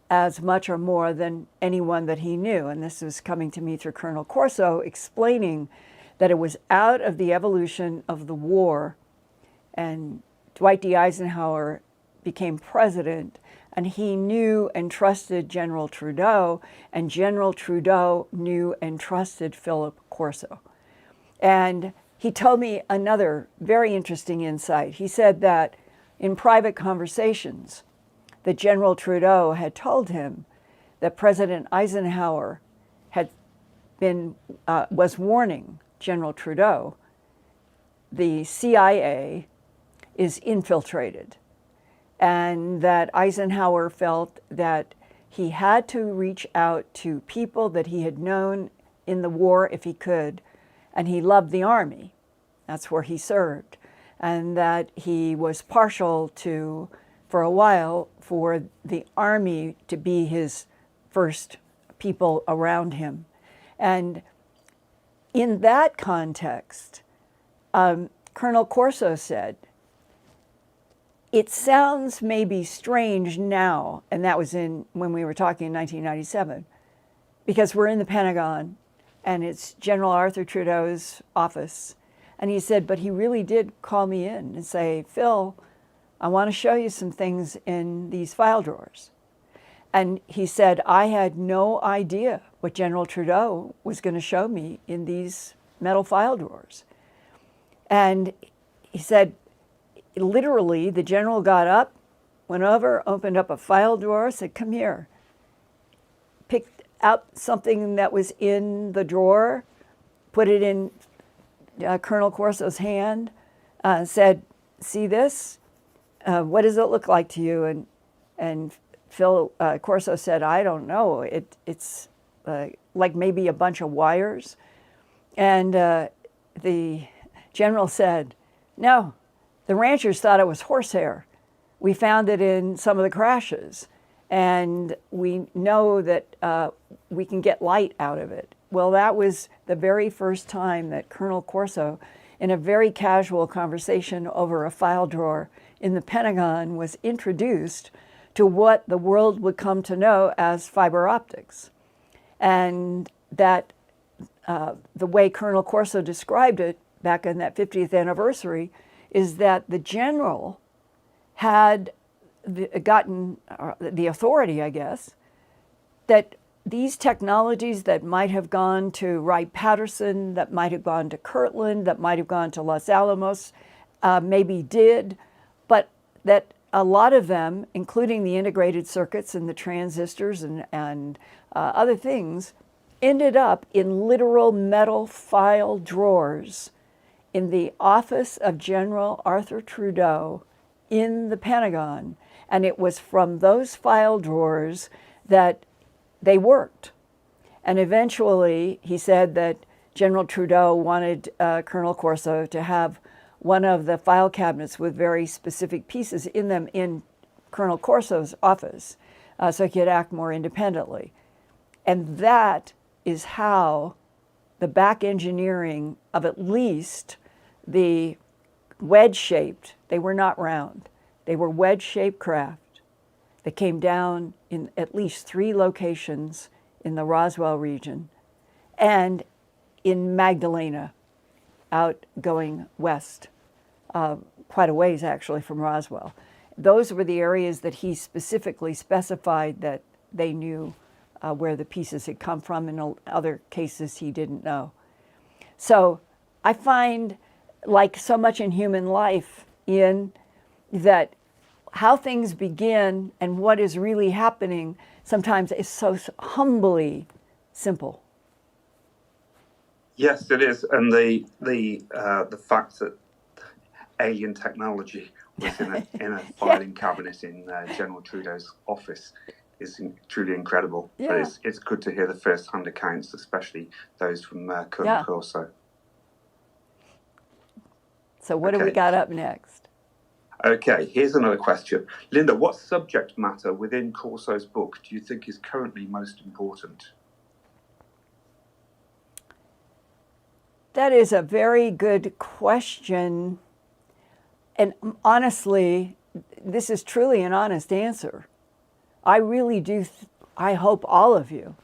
as much or more than anyone that he knew. And this was coming to me through Colonel Corso explaining that it was out of the evolution of the war, and Dwight D. Eisenhower became president, and he knew and trusted General Trudeau, and General Trudeau knew and trusted Phillip Corso. And he told me another very interesting insight. He said that in private conversations, that General Trudeau had told him that President Eisenhower had was warning General Trudeau, the CIA is infiltrated, and that Eisenhower felt that he had to reach out to people that he had known in the war if he could, and he loved the Army. That's where he served. And that he was partial to, for a while, for the Army to be his first people around him. And in that context, Colonel Corso said, it sounds maybe strange now, and that was when we were talking in 1997, because we're in the Pentagon, and it's General Arthur Trudeau's office. And he said, but he really did call me in and say, Phil, I want to show you some things in these file drawers. And he said, I had no idea what General Trudeau was going to show me in these metal file drawers. And he said, literally, the general got up, went over, opened up a file drawer, said, come here. Picked out something that was in the drawer, put it in Colonel Corso's hand, said, see this? What does it look like to you? And Phil Corso said, I don't know. It's like maybe a bunch of wires. And the general said, no, the ranchers thought it was horsehair. We found it in some of the crashes, and we know that we can get light out of it. Well, that was the very first time that Colonel Corso in a very casual conversation over a file drawer in the Pentagon, was introduced to what the world would come to know as fiber optics. And that the way Colonel Corso described it back on that 50th anniversary is that the general had gotten the authority, I guess, that these technologies that might have gone to Wright-Patterson, that might have gone to Kirtland, that might have gone to Los Alamos, maybe did, but that a lot of them, including the integrated circuits and the transistors and other things, ended up in literal metal file drawers in the office of General Arthur Trudeau in the Pentagon. And it was from those file drawers that they worked. And eventually, he said that General Trudeau wanted Colonel Corso to have one of the file cabinets with very specific pieces in them in Colonel Corso's office, so he could act more independently. And that is how the back engineering of at least the wedge-shaped, they were not round, they were wedge-shaped craft that came down in at least 3 locations in the Roswell region and in Magdalena, out going west, quite a ways actually from Roswell. Those were the areas that he specifically specified that they knew where the pieces had come from. In other cases, he didn't know. So I find, like so much in human life, in that how things begin and what is really happening sometimes is so humbly simple. Yes, it is, and the fact that alien technology was in a filing cabinet in General Trudeau's office is truly incredible. Yeah. But it's good to hear the first-hand accounts, especially those from Colonel Corso. So what do we got up next? Okay, here's another question. Linda, what subject matter within Corso's book do you think is currently most important? That is a very good question. And honestly, this is truly an honest answer. I really do, I hope all of you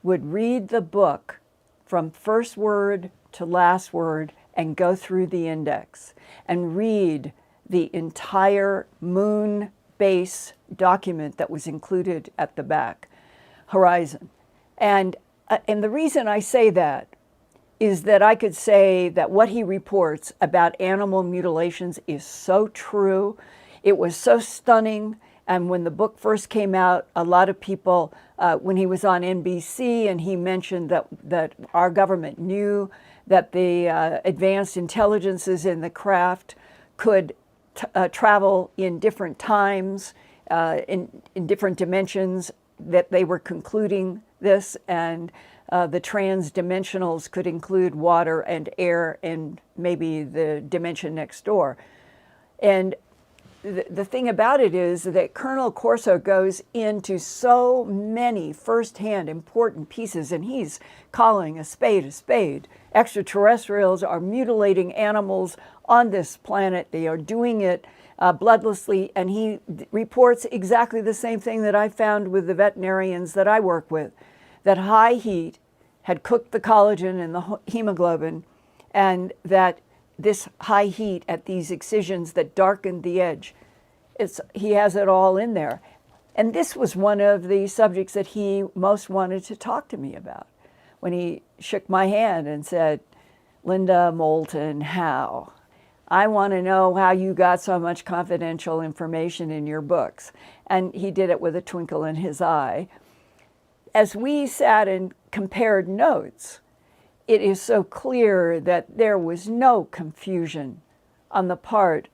would read the book from first word to last word and go through the index and read the entire moon base document that was included at the back, Horizon. And the reason I say that is that I could say that what he reports about animal mutilations is so true. It was so stunning. And when the book first came out, a lot of people, when he was on NBC and he mentioned that our government knew that the advanced intelligences in the craft could travel in different times, in different dimensions, that they were concluding this, and the transdimensionals could include water and air and maybe the dimension next door. And the thing about it is that Colonel Corso goes into so many firsthand important pieces, and he's calling a spade a spade. Extraterrestrials are mutilating animals on this planet. They are doing it bloodlessly, and he reports exactly the same thing that I found with the veterinarians that I work with, that high heat had cooked the collagen and the hemoglobin, and that this high heat at these excisions that darkened the edge, he has it all in there. And this was one of the subjects that he most wanted to talk to me about when he shook my hand and said, "Linda Moulton Howe, I want to know how you got so much confidential information in your books." And he did it with a twinkle in his eye. As we sat and compared notes, it is so clear that there was no confusion on the part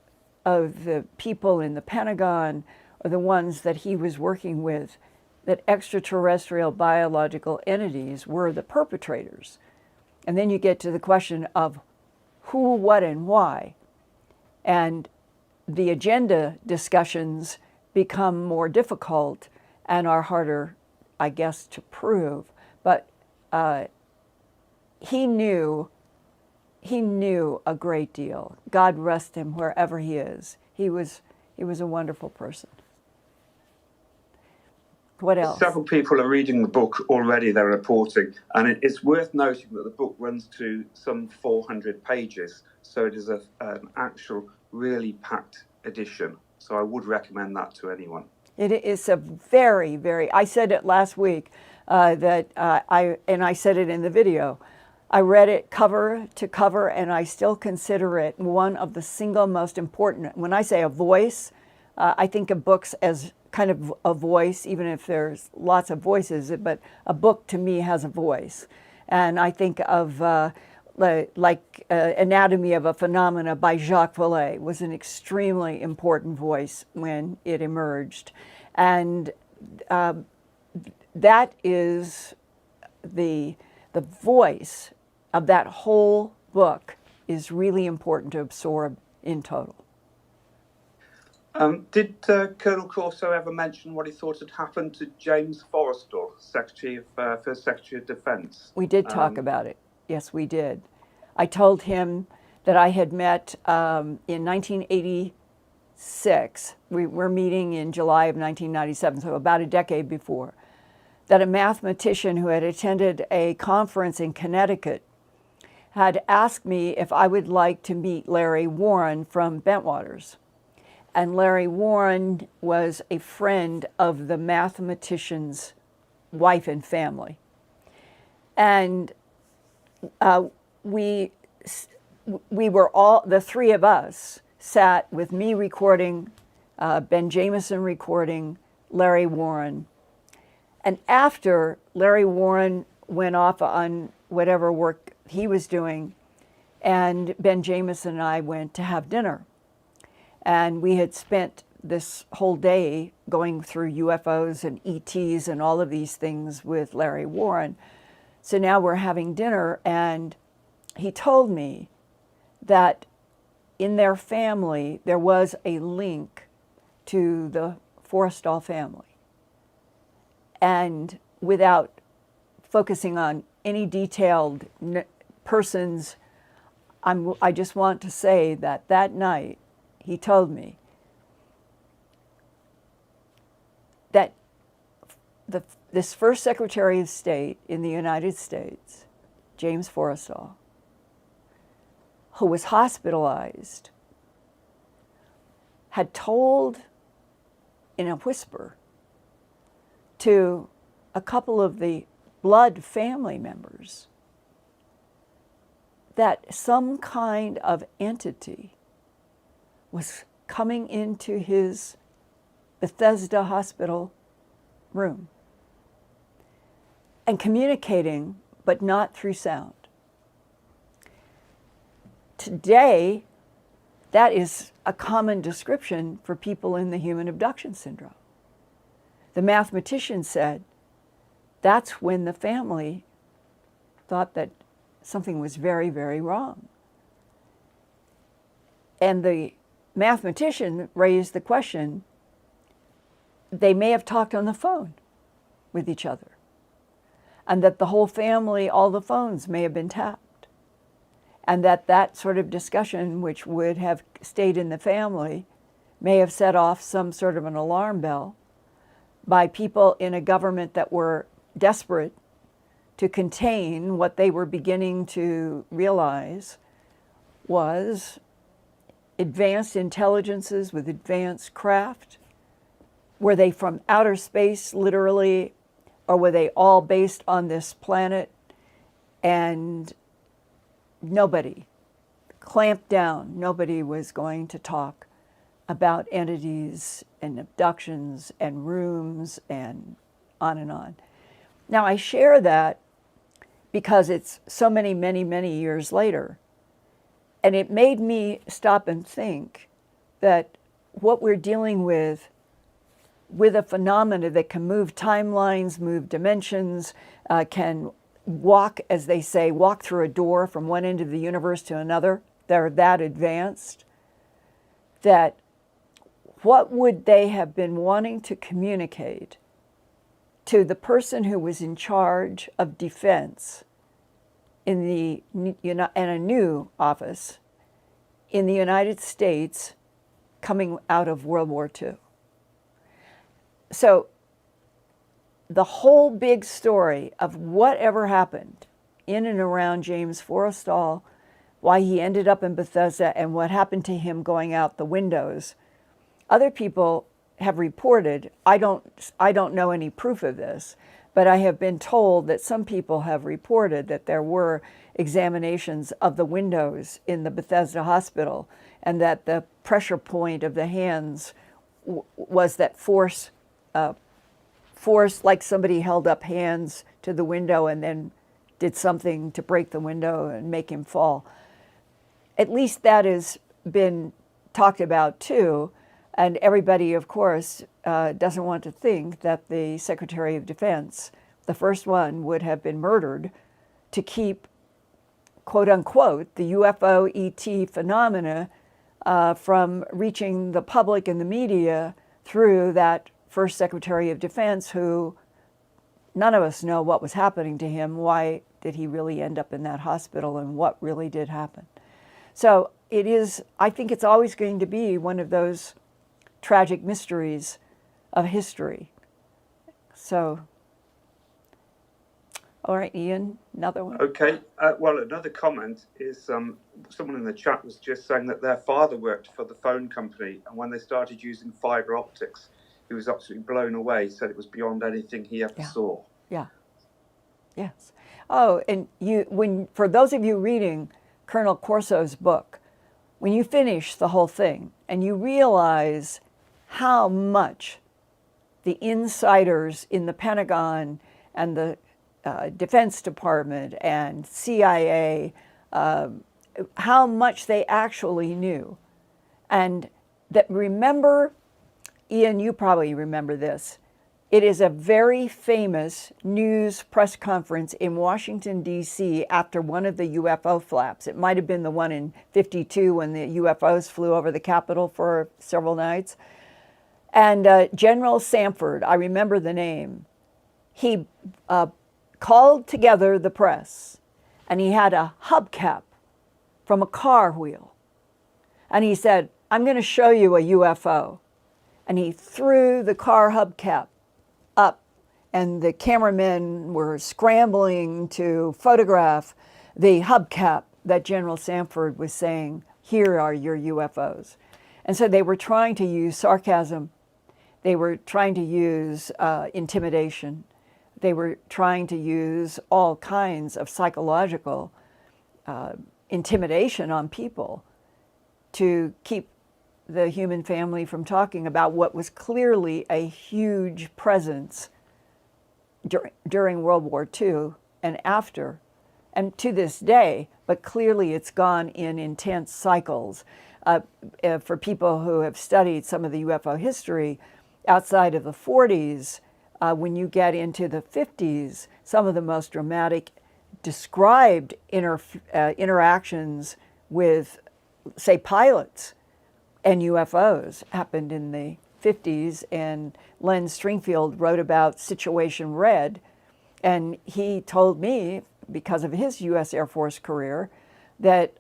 of the people in the Pentagon or the ones that he was working with, that extraterrestrial biological entities were the perpetrators. And then you get to the question of who, what, and why. And the agenda discussions become more difficult and are harder, I guess, to prove. But he knew he knew a great deal. God rest him wherever he is. He was a wonderful person. What else? Several people are reading the book already, they're reporting, and it's worth noting that the book runs to some 400 pages, so it is an actual really packed edition. So I would recommend that to anyone. It is a very, very, I said it last week, and I said it in the video. I read it cover to cover, and I still consider it one of the single most important. When I say a voice, I think of books as kind of a voice, even if there's lots of voices, but a book to me has a voice. And I think of Anatomy of a Phenomena by Jacques Vallée was an extremely important voice when it emerged. And that is the voice of that whole book is really important to absorb in total. Did Colonel Corso ever mention what he thought had happened to James Forrestal, First Secretary of Defense? We did talk about it. Yes, we did. I told him that I had met in 1986. We were meeting in July of 1997, so about a decade before, that a mathematician who had attended a conference in Connecticut had asked me if I would like to meet Larry Warren from Bentwaters. And Larry Warren was a friend of the mathematician's wife and family. And we were all, the three of us, sat with me recording, Ben Jameson recording, Larry Warren. And after Larry Warren went off on whatever work he was doing, and Ben Jameson and I went to have dinner. And we had spent this whole day going through UFOs and ETs and all of these things with Larry Warren. So now we're having dinner, and he told me that in their family there was a link to the Forrestal family. And without focusing on any detailed persons, I just want to say that that night, he told me that this first Secretary of State in the United States, James Forrestal, who was hospitalized, had told in a whisper to a couple of the blood family members that some kind of entity was coming into his Bethesda hospital room and communicating, but not through sound. Today, that is a common description for people in the human abduction syndrome. The mathematician said that's when the family thought that something was very, very wrong. And the mathematician raised the question, they may have talked on the phone with each other, and that the whole family, all the phones may have been tapped, and that sort of discussion, which would have stayed in the family, may have set off some sort of an alarm bell by people in a government that were desperate to contain what they were beginning to realize was advanced intelligences with advanced craft. Were they from outer space, literally, or were they all based on this planet? And nobody clamped down. Nobody was going to talk about entities and abductions and rooms and on and on. Now, I share that because it's so many, many, many years later. And it made me stop and think that what we're dealing with a phenomena that can move timelines, move dimensions, can walk, as they say, walk through a door from one end of the universe to another. They're that advanced. That what would they have been wanting to communicate to the person who was in charge of defense in a new office in the United States coming out of World War II. So the whole big story of whatever happened in and around James Forrestal, why he ended up in Bethesda, and what happened to him going out the windows, other people have reported. I don't know any proof of this, but I have been told that some people have reported that there were examinations of the windows in the Bethesda hospital, and that the pressure point of the hands was that force, like somebody held up hands to the window and then did something to break the window and make him fall. At least that has been talked about too. And everybody, of course, doesn't want to think that the Secretary of Defense, the first one, would have been murdered to keep, quote unquote, the UFO ET phenomena from reaching the public and the media through that first Secretary of Defense, who none of us know what was happening to him. Why did he really end up in that hospital, and what really did happen? So it is, I think it's always going to be one of those tragic mysteries of history. So, all right, Ian, another one. Okay. Well, another comment is someone in the chat was just saying that their father worked for the phone company, and when they started using fibre optics, he was absolutely blown away. He said it was beyond anything he ever saw. Yeah. Yes. Oh, and for those of you reading Colonel Corso's book, when you finish the whole thing and you realize how much the insiders in the Pentagon and the Defense Department and CIA, how much they actually knew. And that, remember, Ian, you probably remember this. It is a very famous news press conference in Washington, D.C. after one of the UFO flaps. It might have been the one in '52 when the UFOs flew over the Capitol for several nights. And General Sanford, I remember the name, he called together the press, and he had a hubcap from a car wheel. And he said, "I'm going to show you a UFO." And he threw the car hubcap up, and the cameramen were scrambling to photograph the hubcap that General Sanford was saying, "Here are your UFOs." And so they were trying to use sarcasm. They were trying to use intimidation. They were trying to use all kinds of psychological intimidation on people to keep the human family from talking about what was clearly a huge presence during World War II and after, and to this day, but clearly it's gone in intense cycles. For people who have studied some of the UFO history outside of the 40s, when you get into the 50s, some of the most dramatic described interactions with, say, pilots and UFOs happened in the 50s, and Len Stringfield wrote about Situation Red, and he told me, because of his U.S. Air Force career, that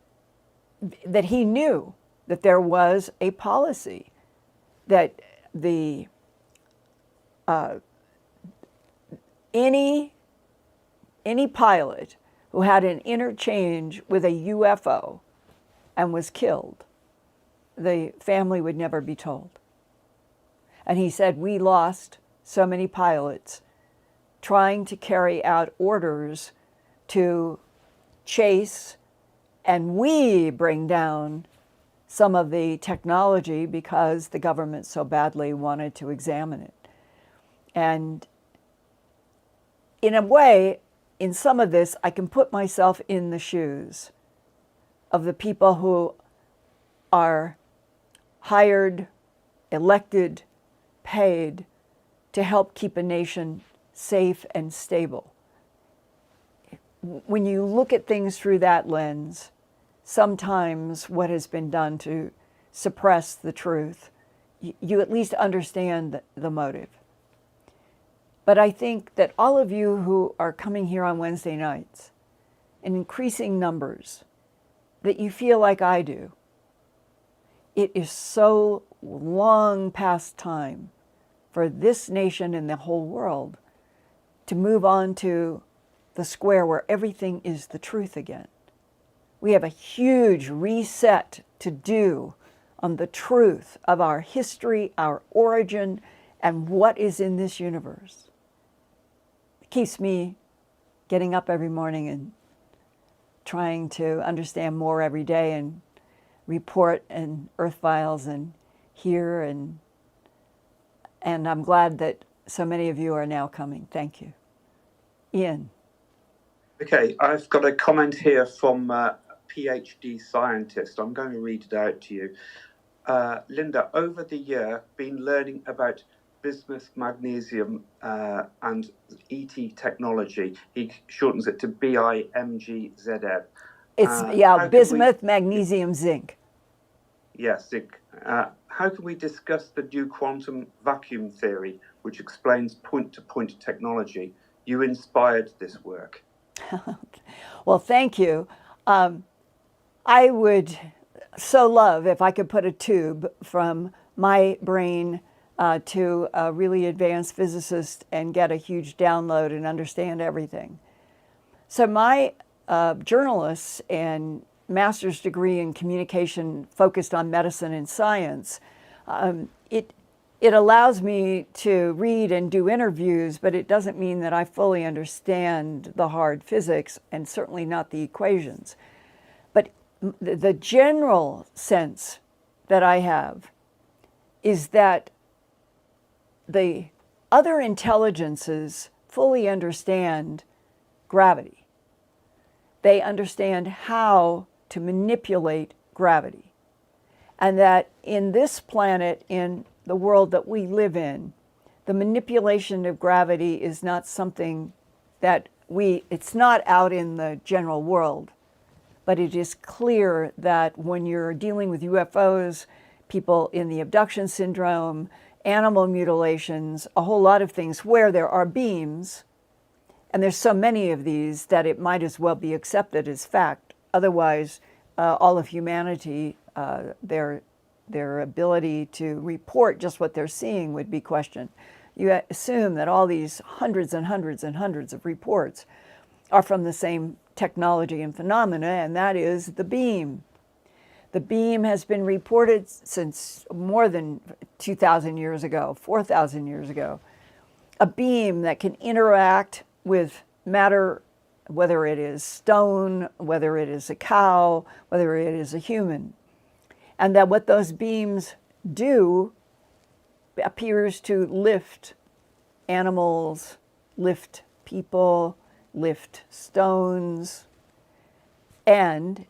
he knew that there was a policy that any pilot who had an interchange with a UFO and was killed, the family would never be told. And he said, we lost so many pilots trying to carry out orders to chase and we bring down some of the technology because the government so badly wanted to examine it. And in a way, in some of this, I can put myself in the shoes of the people who are hired, elected, paid to help keep a nation safe and stable. When you look at things through that lens, sometimes what has been done to suppress the truth, you at least understand the motive. But I think that all of you who are coming here on Wednesday nights in increasing numbers, that you feel like I do. It is so long past time for this nation and the whole world to move on to the square where everything is the truth again. We have a huge reset to do on the truth of our history, our origin, and what is in this universe. It keeps me getting up every morning and trying to understand more every day and report and Earth Files and hear, and I'm glad that so many of you are now coming. Thank you. Ian. Okay, I've got a comment here from a PhD scientist. I'm going to read it out to you. Linda, over the year, been learning about bismuth, magnesium, and ET technology. He shortens it to BIMGZM. It's bismuth, magnesium, zinc. Yes, zinc. How can we discuss the new quantum vacuum theory, which explains point-to-point technology? You inspired this work. Well, thank you. I would so love if I could put a tube from my brain to a really advanced physicist and get a huge download and understand everything. So my journalists and master's degree in communication focused on medicine and science, it allows me to read and do interviews, but it doesn't mean that I fully understand the hard physics and certainly not the equations. But the general sense that I have is that the other intelligences fully understand gravity. They understand how to manipulate gravity. And that in this planet, in the world that we live in, the manipulation of gravity is not something that it's not out in the general world, but it is clear that when you're dealing with UFOs, people in the abduction syndrome, animal mutilations, a whole lot of things where there are beams, and there's so many of these that it might as well be accepted as fact. Otherwise, all of humanity, their ability to report just what they're seeing would be questioned. You assume that all these hundreds and hundreds and hundreds of reports are from the same technology and phenomena, and that is the beam. The beam has been reported since more than 2,000 years ago, 4,000 years ago. A beam that can interact with matter, whether it is stone, whether it is a cow, whether it is a human. And that what those beams do appears to lift animals, lift people, lift stones. And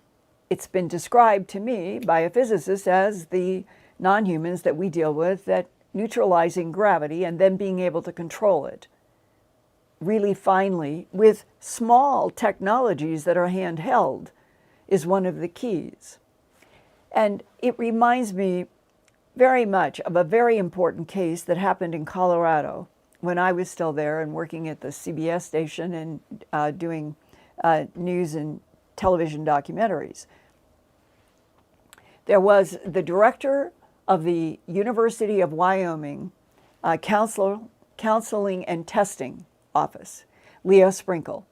it's been described to me by a physicist as the non-humans that we deal with, that neutralizing gravity and then being able to control it really finely with small technologies that are handheld is one of the keys. And it reminds me very much of a very important case that happened in Colorado when I was still there and working at the CBS station and doing news and television documentaries. There was the director of the University of Wyoming Counseling and Testing Office, Leo Sprinkle.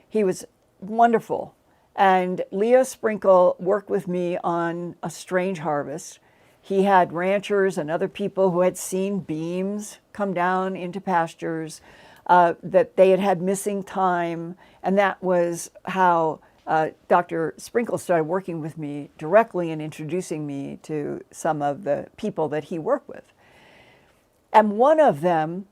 He was wonderful. And Leo Sprinkle worked with me on a strange harvest. He had ranchers and other people who had seen beams come down into pastures, that they had missing time. And that was how Dr. Sprinkle started working with me directly and introducing me to some of the people that he worked with. And one of them,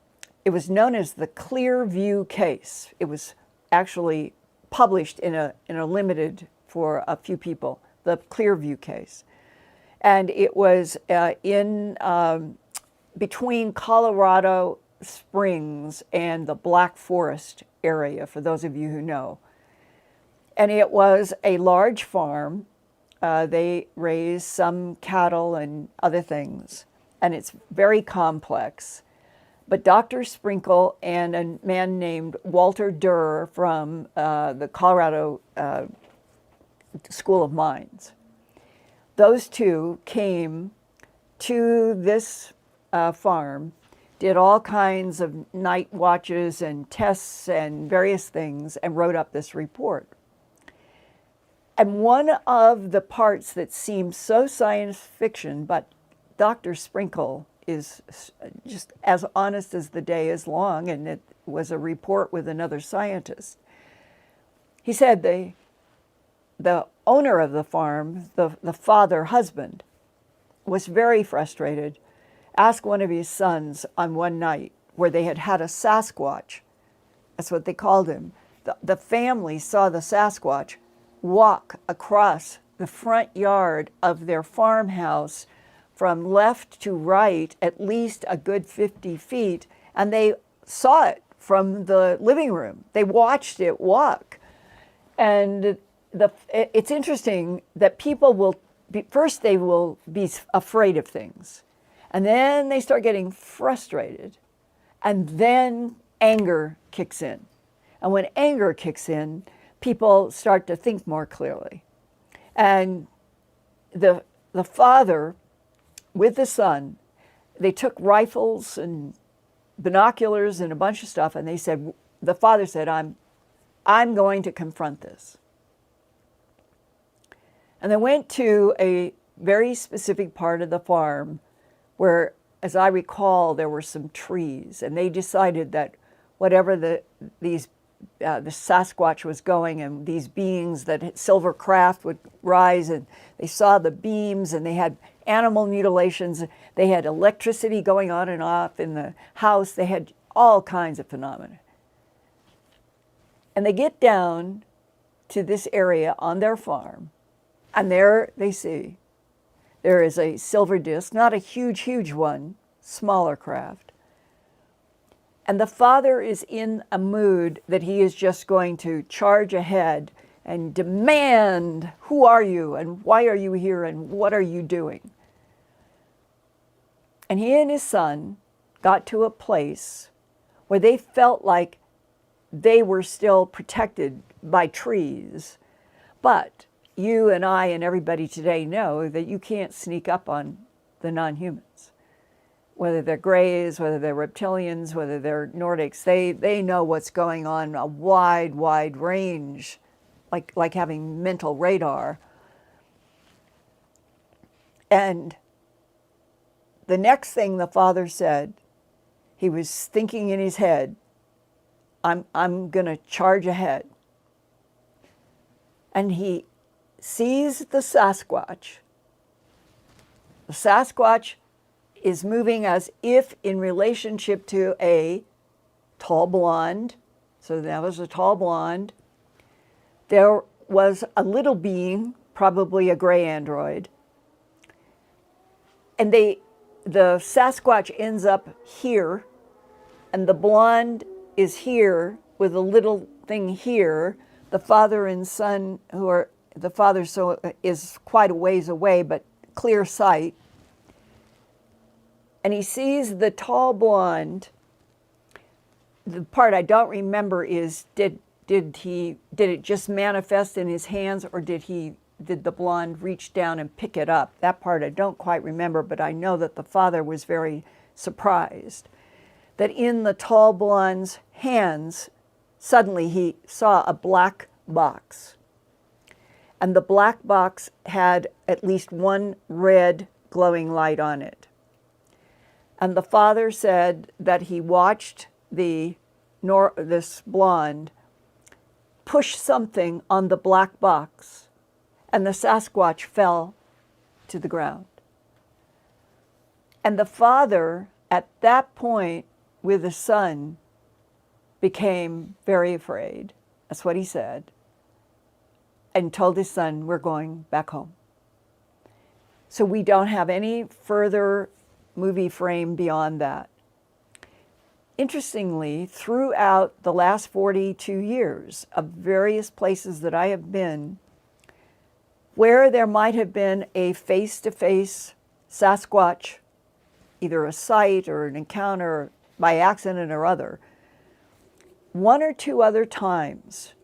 it was known as the Clearview case. It was actually published in a limited for a few people, the Clearview case. And it was between Colorado Springs and the Black Forest area, for those of you who know. And it was a large farm. They raised some cattle and other things. And it's very complex. But Dr. Sprinkle and a man named Walter Durr from the Colorado School of Mines, those two came to this farm, did all kinds of night watches and tests and various things, and wrote up this report. And one of the parts that seems so science fiction, but Dr. Sprinkle is just as honest as the day is long, and it was a report with another scientist. He said the owner of the farm, the father husband, was very frustrated, asked one of his sons on one night where they had had a Sasquatch, that's what they called him. The family saw the Sasquatch walk across the front yard of their farmhouse from left to right at least a good 50 feet, and they saw it from the living room. They watched it walk. And it's interesting that people will first they will be afraid of things, and then they start getting frustrated, and then anger kicks in. And when anger kicks in, people start to think more clearly. And the father with the son, they took rifles and binoculars and a bunch of stuff, and they said, the father said, I'm going to confront this. And they went to a very specific part of the farm where, as I recall, there were some trees, and they decided that whatever the Sasquatch was going, and these beings that silver craft would rise, and they saw the beams, and they had animal mutilations, they had electricity going on and off in the house, they had all kinds of phenomena. And they get down to this area on their farm, and there they see there is a silver disc, not a huge one, smaller craft. And the father is in a mood that he is just going to charge ahead and demand, who are you, and why are you here, and what are you doing? And he and his son got to a place where they felt like they were still protected by trees. But you and I and everybody today know that you can't sneak up on the non-humans. Whether they're Greys, whether they're reptilians, whether they're Nordics, they know what's going on, a wide range, like having mental radar. And the next thing the father said, he was thinking in his head, I'm going to charge ahead. And he sees the Sasquatch. The Sasquatch is moving as if in relationship to a tall blonde. So that was a tall blonde. There was a little being, probably a gray android. And the Sasquatch ends up here, and the blonde is here with a little thing here. The father and son, the father is quite a ways away, but clear sight. And he sees the tall blonde. The part I don't remember is, did it just manifest in his hands, or did the blonde reach down and pick it up? That part I don't quite remember, but I know that the father was very surprised that in the tall blonde's hands, suddenly he saw a black box. And the black box had at least one red glowing light on it. And the father said that he watched this blonde push something on the black box, and the Sasquatch fell to the ground. And the father, at that point, with the son, became very afraid. That's what he said. And told his son, we're going back home. So we don't have any further movie frame beyond that. Interestingly, throughout the last 42 years of various places that I have been, where there might have been a face-to-face Sasquatch, either a sight or an encounter, by accident or other. One or two other times,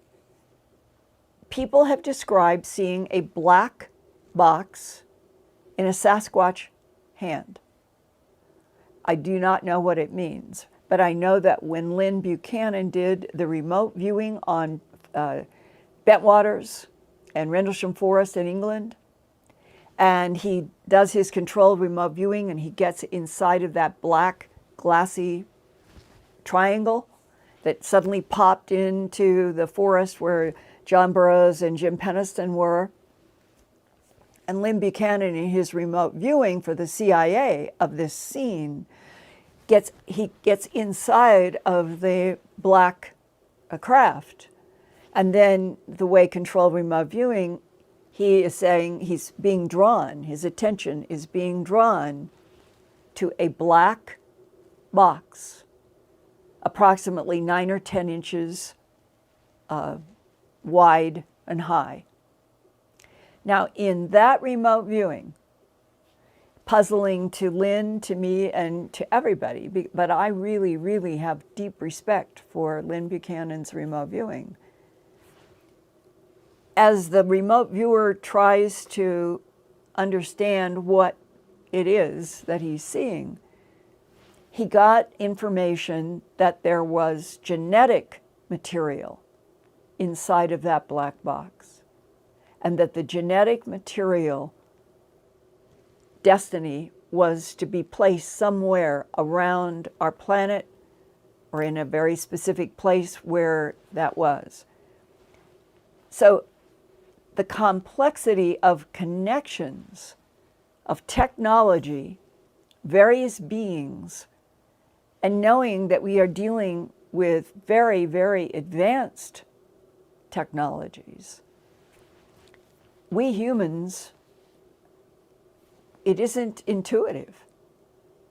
people have described seeing a black box in a Sasquatch hand. I do not know what it means, but I know that when Lynn Buchanan did the remote viewing on Bentwaters and Rendlesham Forest in England, and he does his controlled remote viewing and he gets inside of that black glassy triangle that suddenly popped into the forest where John Burroughs and Jim Penniston were. And Lynn Buchanan, in his remote viewing for the CIA of this scene, he gets inside of the black craft. And then the way controlled remote viewing, he is saying he's being drawn, his attention is being drawn to a black box, approximately 9 or 10 inches wide and high. Now, in that remote viewing, puzzling to Lynn, to me, and to everybody, but I really, really have deep respect for Lynn Buchanan's remote viewing. As the remote viewer tries to understand what it is that he's seeing, he got information that there was genetic material inside of that black box, and that the genetic material destiny was to be placed somewhere around our planet or in a very specific place where that was. So the complexity of connections, of technology, various beings, and knowing that we are dealing with very, very advanced technologies. We humans, it isn't intuitive.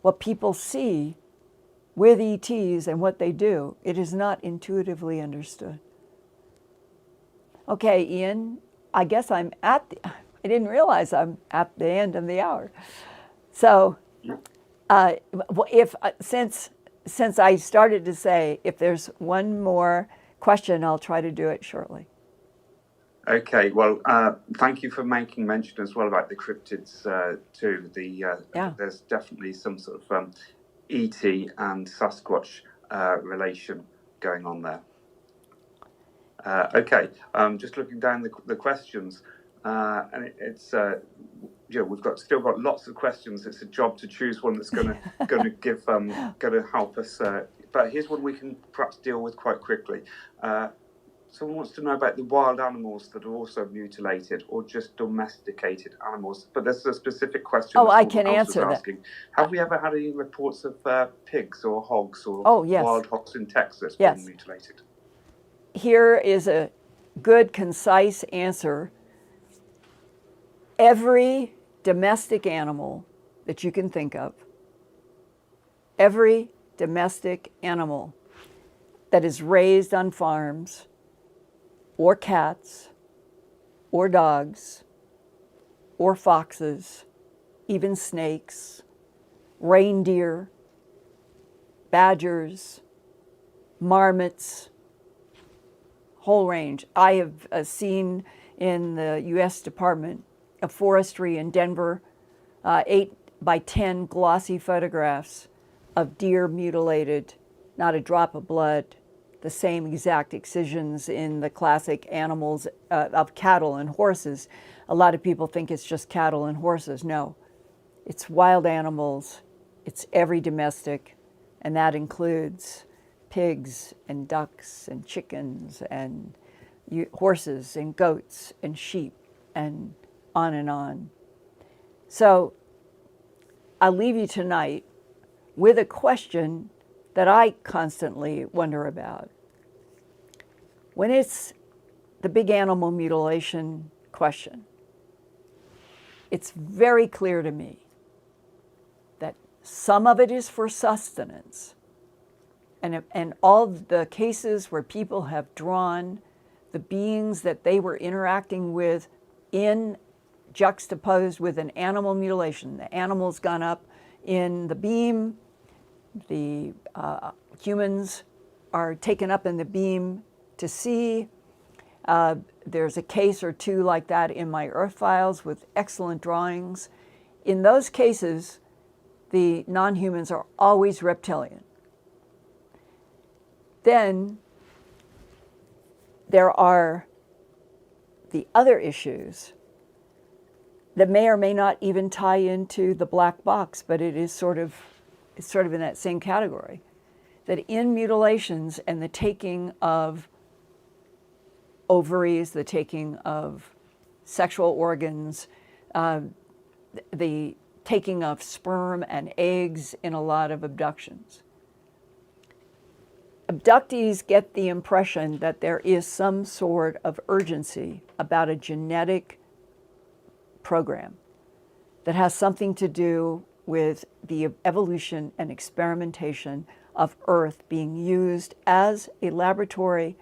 What people see with ETs and what they do, it is not intuitively understood. Okay, Ian, I guess I didn't realize I'm at the end of the hour. So since I started to say, if there's one more question, I'll try to do it shortly. Okay, well, thank you for making mention as well about the cryptids too. There's definitely some sort of ET and Sasquatch relation going on there. Okay, just looking down the questions, and it's we've still got lots of questions. It's a job to choose one that's going to help us. But here's one we can perhaps deal with quite quickly. Someone wants to know about the wild animals that are also mutilated or just domesticated animals. But there's a specific question. Oh, I can answer that. Asking. Have we ever had any reports of pigs or hogs or wild hogs in Texas being mutilated? Here is a good, concise answer. Every domestic animal that you can think of, every domestic animal that is raised on farms, or cats, or dogs, or foxes, even snakes, reindeer, badgers, marmots, whole range. I have seen in the U.S. Department of Forestry in Denver 8 by 10 glossy photographs of deer mutilated, not a drop of blood, the same exact excisions in the classic animals of cattle and horses. A lot of people think it's just cattle and horses. No, it's wild animals. It's every domestic, and that includes pigs and ducks and chickens and horses and goats and sheep and on and on. So I'll leave you tonight with a question that I constantly wonder about. When it's the big animal mutilation question, it's very clear to me that some of it is for sustenance. And all the cases where people have drawn the beings that they were interacting with in juxtaposed with an animal mutilation. The animal's gone up in the beam, the humans are taken up in the beam to see. There's a case or two like that in my Earth files with excellent drawings. In those cases, the non-humans are always reptilian. Then there are the other issues that may or may not even tie into the black box, but it's sort of in that same category. That in mutilations and the taking of ovaries, the taking of sexual organs, the taking of sperm and eggs in a lot of abductions. Abductees get the impression that there is some sort of urgency about a genetic program that has something to do with the evolution and experimentation of Earth being used as a laboratory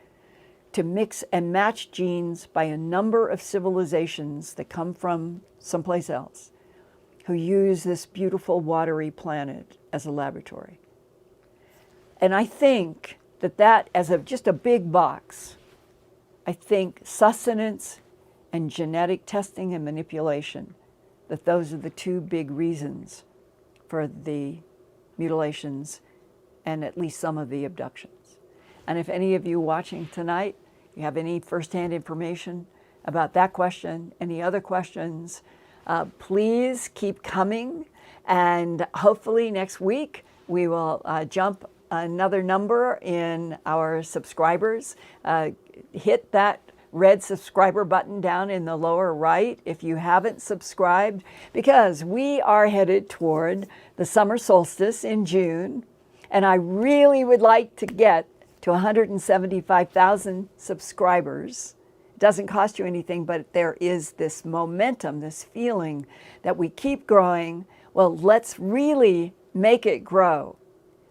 to mix and match genes by a number of civilizations that come from someplace else, who use this beautiful watery planet as a laboratory. And I think that as just a big box, I think sustenance and genetic testing and manipulation, that those are the two big reasons for the mutilations and at least some of the abductions. And if any of you watching tonight, you have any firsthand information about that question, any other questions, please keep coming. And hopefully next week we will jump another number in our subscribers. Hit that red subscriber button down in the lower right if you haven't subscribed, because we are headed toward the summer solstice in June, and I really would like to get to 175,000 subscribers. It doesn't cost you anything, but there is this momentum, this feeling that we keep growing. Well, let's really make it grow,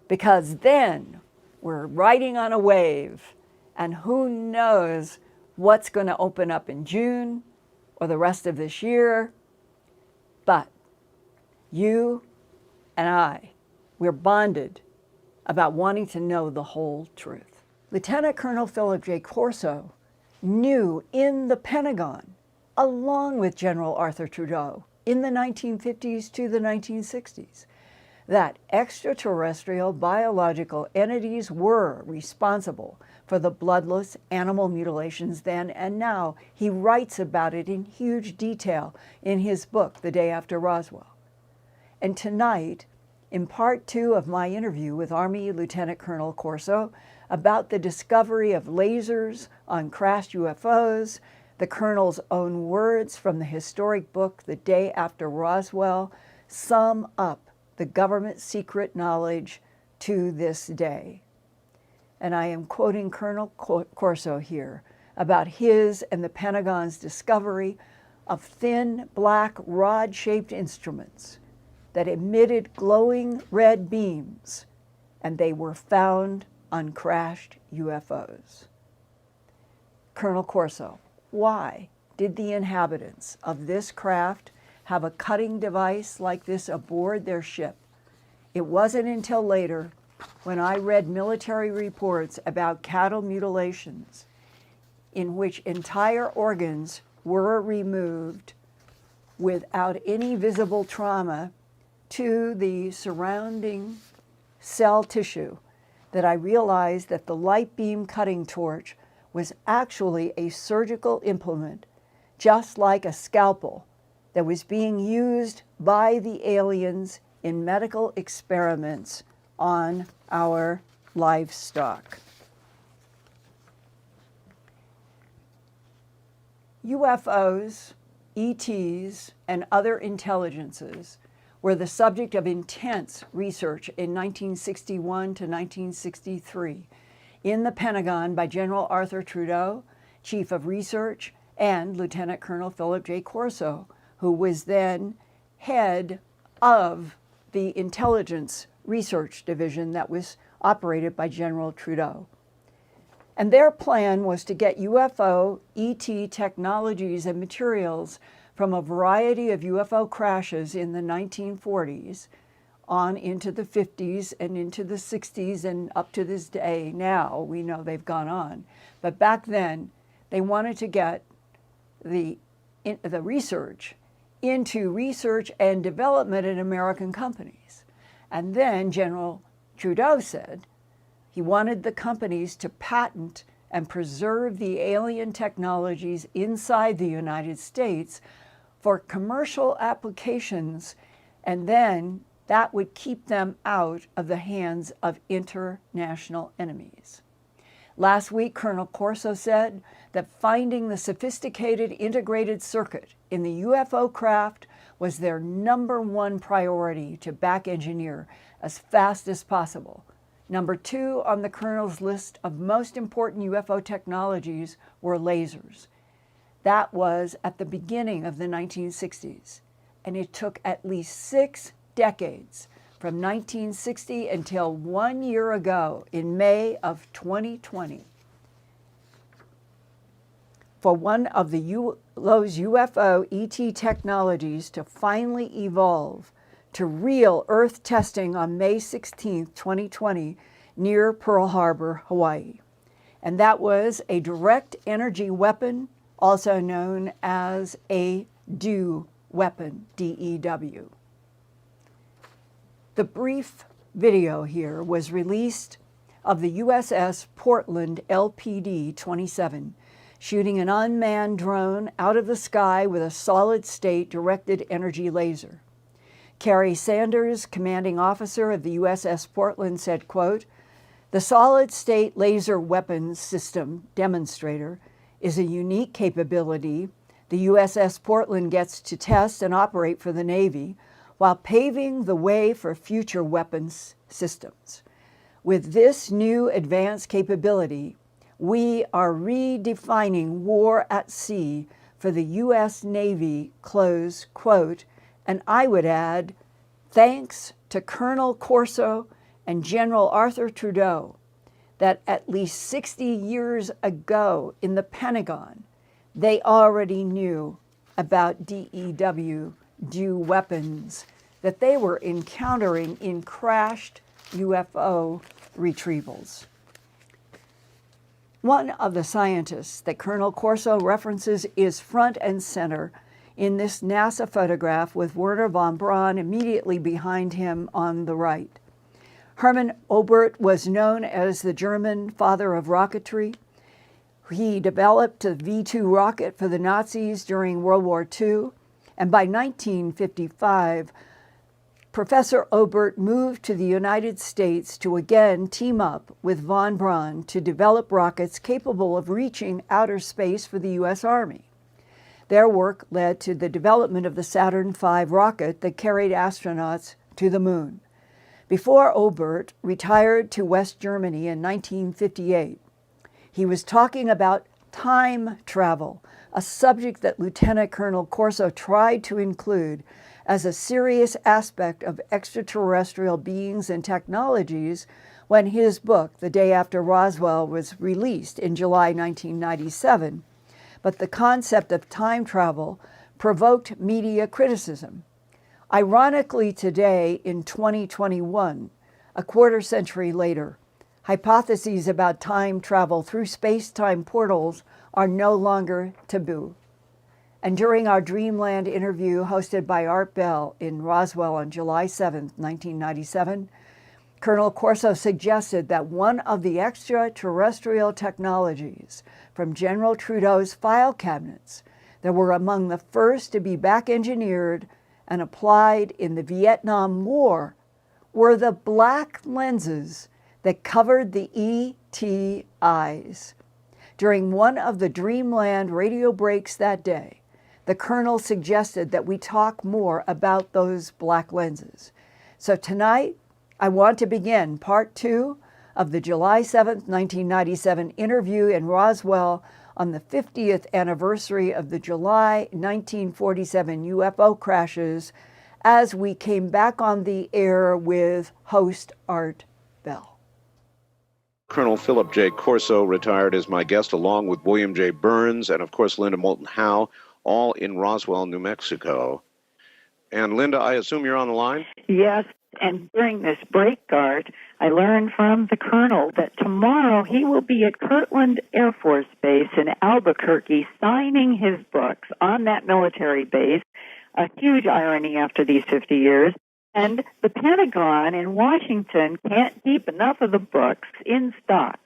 because then we're riding on a wave, and who knows what's going to open up in June or the rest of this year. But you and I, we're bonded about wanting to know the whole truth. Lieutenant Colonel Philip J. Corso knew in the Pentagon, along with General Arthur Trudeau, in the 1950s to the 1960s, that extraterrestrial biological entities were responsible for the bloodless animal mutilations then and now. He writes about it in huge detail in his book, The Day After Roswell. And tonight, in part 2 of my interview with Army Lieutenant Colonel Corso about the discovery of lasers on crashed UFOs, the Colonel's own words from the historic book, The Day After Roswell, sum up the government secret knowledge to this day. And I am quoting Colonel Corso here about his and the Pentagon's discovery of thin, black, rod-shaped instruments that emitted glowing red beams, and they were found on crashed UFOs. Colonel Corso, why did the inhabitants of this craft have a cutting device like this aboard their ship? It wasn't until later, when I read military reports about cattle mutilations in which entire organs were removed without any visible trauma to the surrounding cell tissue, that I realized that the light beam cutting torch was actually a surgical implement, just like a scalpel that was being used by the aliens in medical experiments on our livestock. UFOs, ETs, and other intelligences were the subject of intense research in 1961 to 1963 in the Pentagon by General Arthur Trudeau, Chief of Research, and Lieutenant Colonel Philip J. Corso, who was then head of the Intelligence Research Division that was operated by General Trudeau. And their plan was to get UFO, ET technologies and materials from a variety of UFO crashes in the 1940s on into the 50s and into the 60s and up to this day now. We know they've gone on. But back then, they wanted to get the research into research and development in American companies. And then General Trudeau said he wanted the companies to patent and preserve the alien technologies inside the United States for commercial applications, and then that would keep them out of the hands of international enemies. Last week, Colonel Corso said that finding the sophisticated integrated circuit in the UFO craft was their #1 priority to back engineer as fast as possible. Number 2 on the Colonel's list of most important UFO technologies were lasers. That was at the beginning of the 1960s, and it took at least 6 decades from 1960 until 1 year ago in May of 2020 for one of those UFO ET technologies to finally evolve to real Earth testing on May 16, 2020, near Pearl Harbor, Hawaii. And that was a direct energy weapon, also known as a DEW weapon, DEW. The brief video here was released of the USS Portland LPD-27, shooting an unmanned drone out of the sky with a solid-state directed energy laser. Carrie Sanders, commanding officer of the USS Portland, said, quote, "The solid-state laser weapons system demonstrator is a unique capability the USS Portland gets to test and operate for the Navy while paving the way for future weapons systems. With this new advanced capability, we are redefining war at sea for the U.S. Navy," close quote. And I would add, thanks to Colonel Corso and General Arthur Trudeau, that at least 60 years ago in the Pentagon, they already knew about DEW weapons that they were encountering in crashed UFO retrievals. One of the scientists that Colonel Corso references is front and center in this NASA photograph with Werner von Braun immediately behind him on the right. Hermann Oberth was known as the German father of rocketry. He developed a V-2 rocket for the Nazis during World War II, and by 1955, Professor Oberth moved to the United States to again team up with von Braun to develop rockets capable of reaching outer space for the U.S. Army. Their work led to the development of the Saturn V rocket that carried astronauts to the moon. Before Oberth retired to West Germany in 1958, he was talking about time travel, a subject that Lieutenant Colonel Corso tried to include as a serious aspect of extraterrestrial beings and technologies when his book, The Day After Roswell, was released in July 1997. But the concept of time travel provoked media criticism. Ironically, today, in 2021, a quarter century later, hypotheses about time travel through space-time portals are no longer taboo. And during our Dreamland interview hosted by Art Bell in Roswell on July 7, 1997, Colonel Corso suggested that one of the extraterrestrial technologies from General Trudeau's file cabinets that were among the first to be back-engineered and applied in the Vietnam War were the black lenses that covered the ET eyes. During one of the Dreamland radio breaks that day, the Colonel suggested that we talk more about those black lenses. So tonight, I want to begin part 2 of the July 7, 1997 interview in Roswell on the 50th anniversary of the July 1947 UFO crashes as we came back on the air with host Art Bell. Colonel Philip J. Corso retired as my guest, along with William J. Burns and, of course, Linda Moulton Howe, all in Roswell, New Mexico. And Linda, I assume you're on the line? Yes, And during this break guard, I learned from the colonel that tomorrow he will be at Kirtland Air Force Base in Albuquerque signing his books on that military base. A huge irony after these 50 years. And the Pentagon in Washington can't keep enough of the books in stock.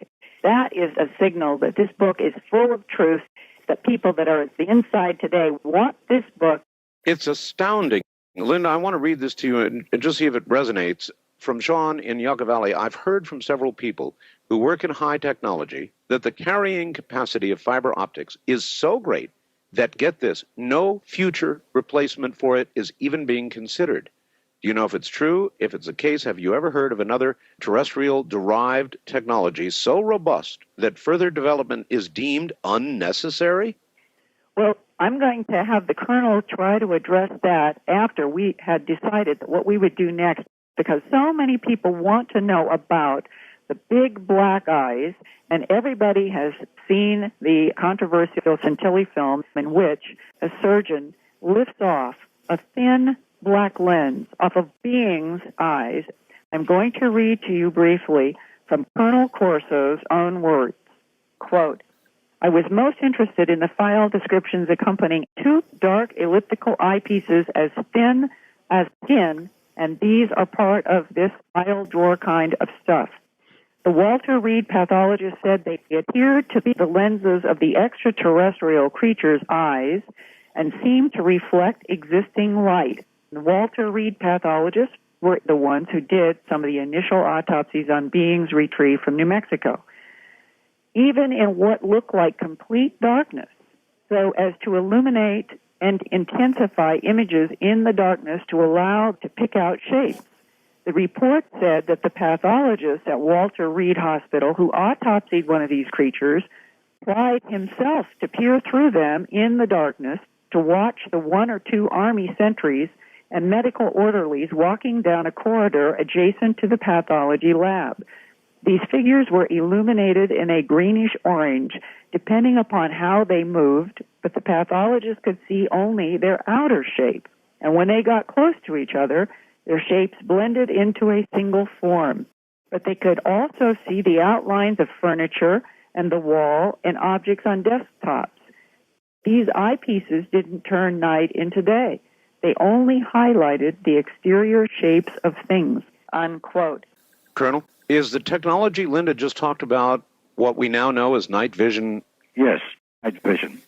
That is a signal that this book is full of truth, that people that are at the inside today want this book. It's astounding. Linda, I want to read this to you and just see if it resonates. From Sean in Yucca Valley, I've heard from several people who work in high technology that the carrying capacity of fiber optics is so great that, get this, no future replacement for it is even being considered. Do you know if it's true? If it's the case, have you ever heard of another terrestrial-derived technology so robust that further development is deemed unnecessary? Well, I'm going to have the colonel try to address that after we had decided what we would do next, because so many people want to know about the big black eyes, and everybody has seen the controversial Scintilla film in which a surgeon lifts off a thin black lens off of being's eyes. I'm going to read to you briefly from Colonel Corso's own words. Quote, I was most interested in the file descriptions accompanying two dark elliptical eyepieces as thin as tin, and these are part of this file drawer kind of stuff. The Walter Reed pathologist said they appeared to be the lenses of the extraterrestrial creature's eyes and seemed to reflect existing light. The Walter Reed pathologists were the ones who did some of the initial autopsies on beings retrieved from New Mexico. Even in what looked like complete darkness, so as to illuminate and intensify images in the darkness to allow to pick out shapes. The report said that the pathologist at Walter Reed Hospital who autopsied one of these creatures tried himself to peer through them in the darkness to watch the one or two Army sentries and medical orderlies walking down a corridor adjacent to the pathology lab. These figures were illuminated in a greenish orange, depending upon how they moved, but the pathologist could see only their outer shape. And when they got close to each other, their shapes blended into a single form. But they could also see the outlines of furniture and the wall and objects on desktops. These eyepieces didn't turn night into day. They only highlighted the exterior shapes of things, unquote. Colonel, is the technology Linda just talked about what we now know as night vision? Yes, night vision.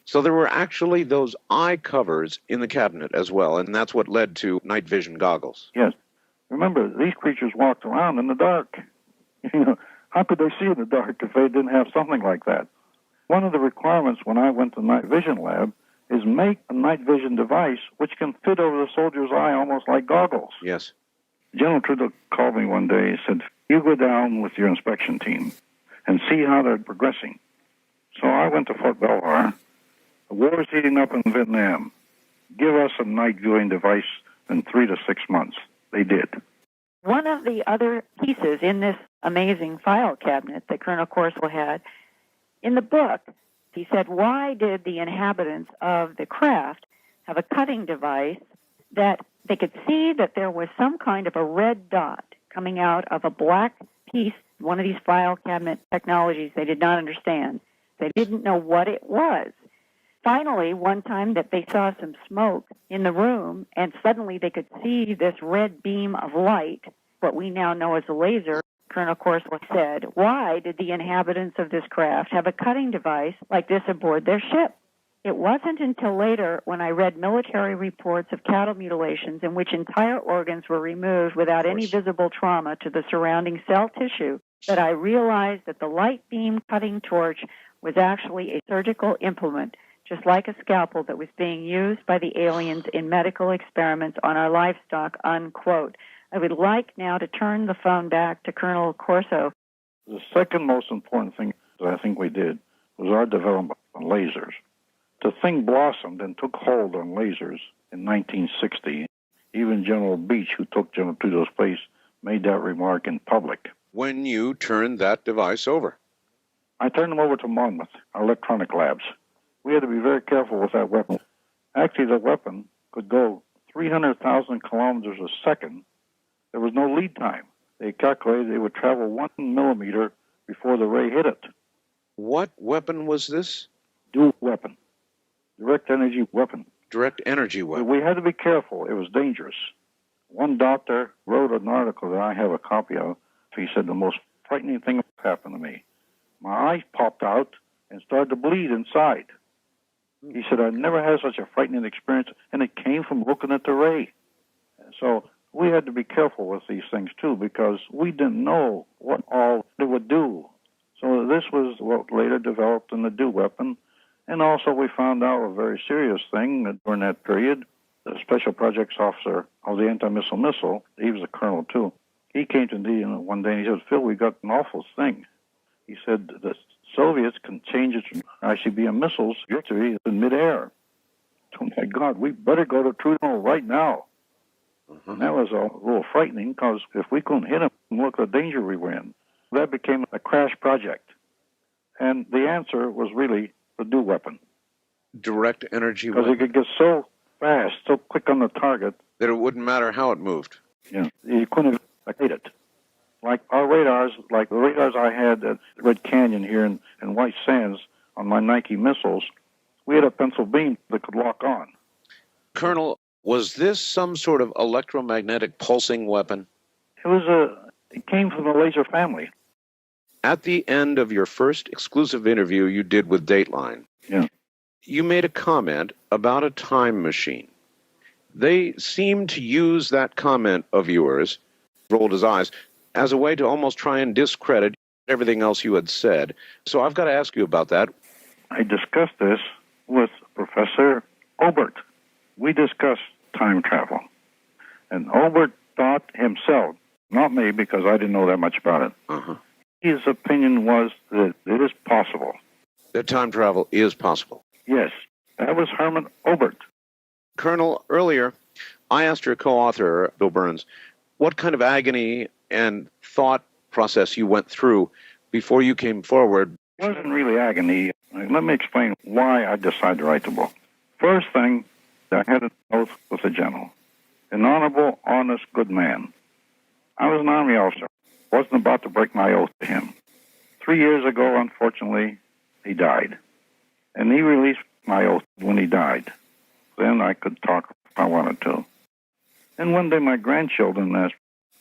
So there were actually those eye covers in the cabinet as well, and that's what led to night vision goggles. Yes. Remember, these creatures walked around in the dark. You know, how could they see in the dark if they didn't have something like that? One of the requirements when I went to the night vision lab is make a night vision device which can fit over the soldier's eye almost like goggles. Yes. General Trudeau called me one day and said, you go down with your inspection team and see how they're progressing. So I went to Fort Belvoir. The war is heating up in Vietnam. Give us a night viewing device in 3 to 6 months. They did. One of the other pieces in this amazing file cabinet that Colonel Corso had, in the book, he said, why did the inhabitants of the craft have a cutting device that they could see that there was some kind of a red dot coming out of a black piece, one of these file cabinet technologies they did not understand. They didn't know what it was. Finally, one time that they saw some smoke in the room, and suddenly they could see this red beam of light, what we now know as a laser. Colonel Corso said, why did the inhabitants of this craft have a cutting device like this aboard their ship? It wasn't until later when I read military reports of cattle mutilations in which entire organs were removed without any visible trauma to the surrounding cell tissue that I realized that the light beam cutting torch was actually a surgical implement, just like a scalpel that was being used by the aliens in medical experiments on our livestock, unquote. I would like now to turn the phone back to Colonel Corso. The second most important thing that I think we did was our development on lasers. The thing blossomed and took hold on lasers in 1960. Even General Beach, who took General Trudeau's place, made that remark in public. When you turned that device over? I turned them over to Monmouth, our electronic labs. We had to be very careful with that weapon. Actually, the weapon could go 300,000 kilometers a second There was no lead time. They calculated they would travel 1 millimeter before the ray hit it. What weapon was this? Dual weapon. Direct energy weapon. Direct energy But weapon. we had to be careful. It was dangerous. One doctor wrote an article that I have a copy of. He said the most frightening thing happened to me. My eyes popped out and started to bleed inside. He said, I never had such a frightening experience, and it came from looking at the ray. So we had to be careful with these things, too, because we didn't know what all it would do. So this was what later developed in the DO weapon. And also we found out a very serious thing that during that period, the Special Projects Officer of the anti-missile missile, he was a colonel, too. He came to me one day and he said, Phil, we got an awful thing. He said, the Soviets can change its ICBM missiles trajectory in midair. Oh, my God, we better go to Trudeau right now. And that was a little frightening because if we couldn't hit him, look at the danger we were in. That became a crash project. And the answer was really the DO weapon. Direct energy Because weapon. it could get so fast, so quick on the target. That it wouldn't matter how it moved. Yeah, you couldn't hit it. Like our radars, like the radars I had at Red Canyon here in White Sands on my Nike missiles, we had a pencil beam that could lock on. Colonel, was this some sort of electromagnetic pulsing weapon? It came from the laser family. At the end of your first exclusive interview you did with Dateline, Yeah. you made a comment about a time machine. They seemed to use that comment of yours, rolled his eyes, as a way to almost try and discredit everything else you had said. So I've got to ask you about that. I discussed this with Professor Obert. We discussed time travel. And Obert thought himself, not me because I didn't know that much about it, his opinion was that it is possible. That time travel is possible. Yes, that was Herman Obert. Colonel, earlier, I asked your co-author, Bill Burns, what kind of agony and thought process you went through before you came forward. It wasn't really agony. Let me explain why I decided to write the book. First thing, I had an oath with the general. An honorable, honest, good man. I was an Army officer. Wasn't about to break my oath to him. 3 years ago, unfortunately, he died. And he released my oath when he died. Then I could talk if I wanted to. And one day my grandchildren asked,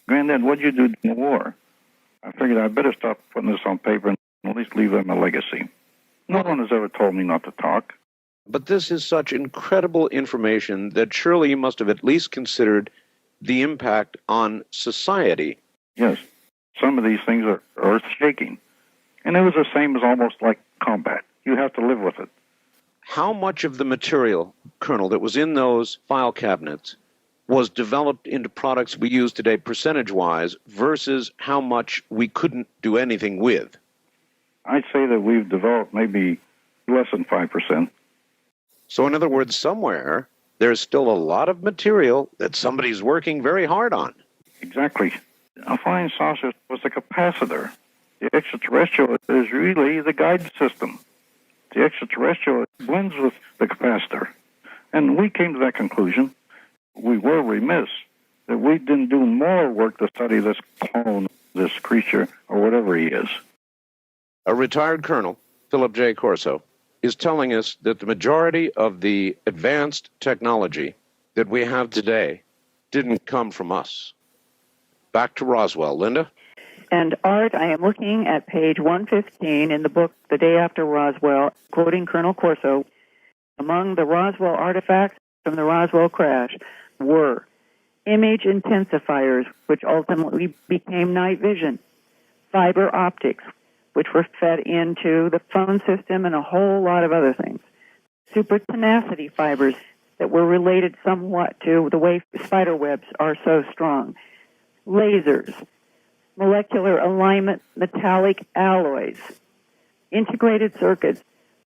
Granddad, what'd you do during the war? I figured I'd better stop putting this on paper and at least leave them a legacy. No one has ever told me not to talk. But this is such incredible information that surely you must have at least considered the impact on society. Yes, some of these things are earth-shaking. And it was the same as almost like combat. You have to live with it. How much of the material, Colonel, that was in those file cabinets was developed into products we use today percentage-wise versus how much we couldn't do anything with? I'd say that we've developed maybe less than 5%. So in other words, somewhere there's still a lot of material that somebody's working very hard on. Exactly. A flying saucer was a capacitor. The extraterrestrial is really the guide system. The extraterrestrial blends with the capacitor. And we came to that conclusion. We were remiss that we didn't do more work to study this clone, this creature, or whatever he is. A retired colonel, Philip J. Corso, is telling us that the majority of the advanced technology that we have today didn't come from us. Back to Roswell. Linda? And Art, I am looking at page 115 in the book The Day After Roswell, quoting Colonel Corso. Among the Roswell artifacts from the Roswell crash were image intensifiers, which ultimately became night vision, fiber optics, which were fed into the phone system and a whole lot of other things, super tenacity fibers that were related somewhat to the way spider webs are so strong, lasers, molecular alignment metallic alloys, integrated circuits,